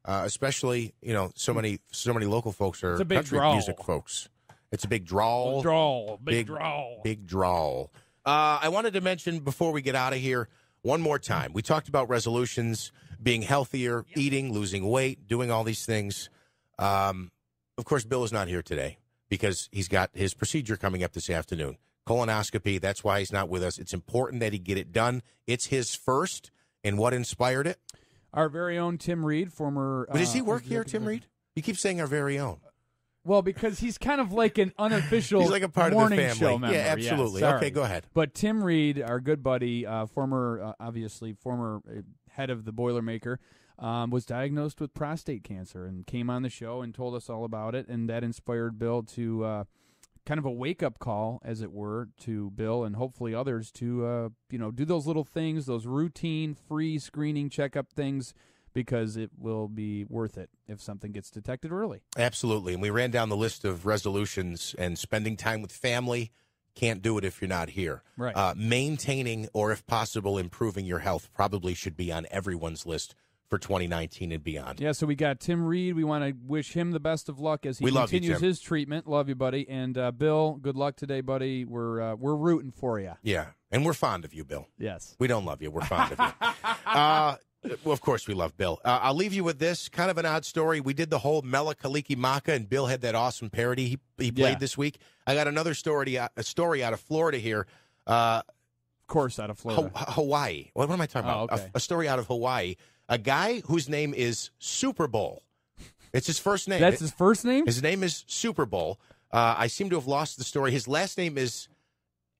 especially so many local folks are country music folks. It's a big draw. Big draw. Big draw. I wanted to mention before we get out of here one more time. We talked about resolutions, being healthier, eating, losing weight, doing all these things. Of course, Bill is not here today because he's got his procedure coming up this afternoon. Colonoscopy. That's why he's not with us. It's important that he get it done. It's his first. And what inspired it? Our very own Tim Reed, former. But does he work here, Tim Reed? You keep saying our very own. Well, because he's kind of like an unofficial he's like a part morning of the family. show member. Yeah, absolutely. Yeah, okay, go ahead. But Tim Reed, our good buddy, former head of the Boilermaker, was diagnosed with prostate cancer and came on the show and told us all about it, and that inspired Bill to kind of a wake-up call, as it were, to Bill and hopefully others to do those little things, those routine, free screening checkup things, because it will be worth it if something gets detected early. Absolutely. And we ran down the list of resolutions, and spending time with family, can't do it if you're not here. Right. Maintaining or, if possible, improving your health probably should be on everyone's list for 2019 and beyond. Yeah, so we got Tim Reed. We want to wish him the best of luck as he continues his treatment. Love you, buddy. And Bill, good luck today, buddy. We're rooting for you. Yeah, and we're fond of you, Bill. Yes. We don't love you. We're fond of you. Well, of course we love Bill. I'll leave you with this, kind of an odd story. We did the whole Mela Kaliki Maka, and Bill had that awesome parody he played this week. I got another story out of Florida here. Of course, out of Florida. Hawaii. What am I talking about? Okay. A story out of Hawaii. A guy whose name is Super Bowl. It's his first name. That's his first name? His name is Super Bowl. I seem to have lost the story. His last name is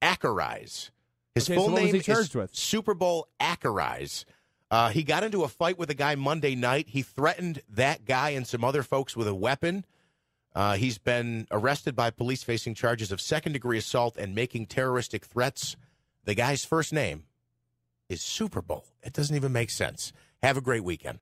Akarize. His full name was he charged with? Super Bowl Akarize. He got into a fight with a guy Monday night. He threatened that guy and some other folks with a weapon. He's been arrested by police facing charges of second-degree assault and making terroristic threats. The guy's first name is Super Bowl. It doesn't even make sense. Have a great weekend.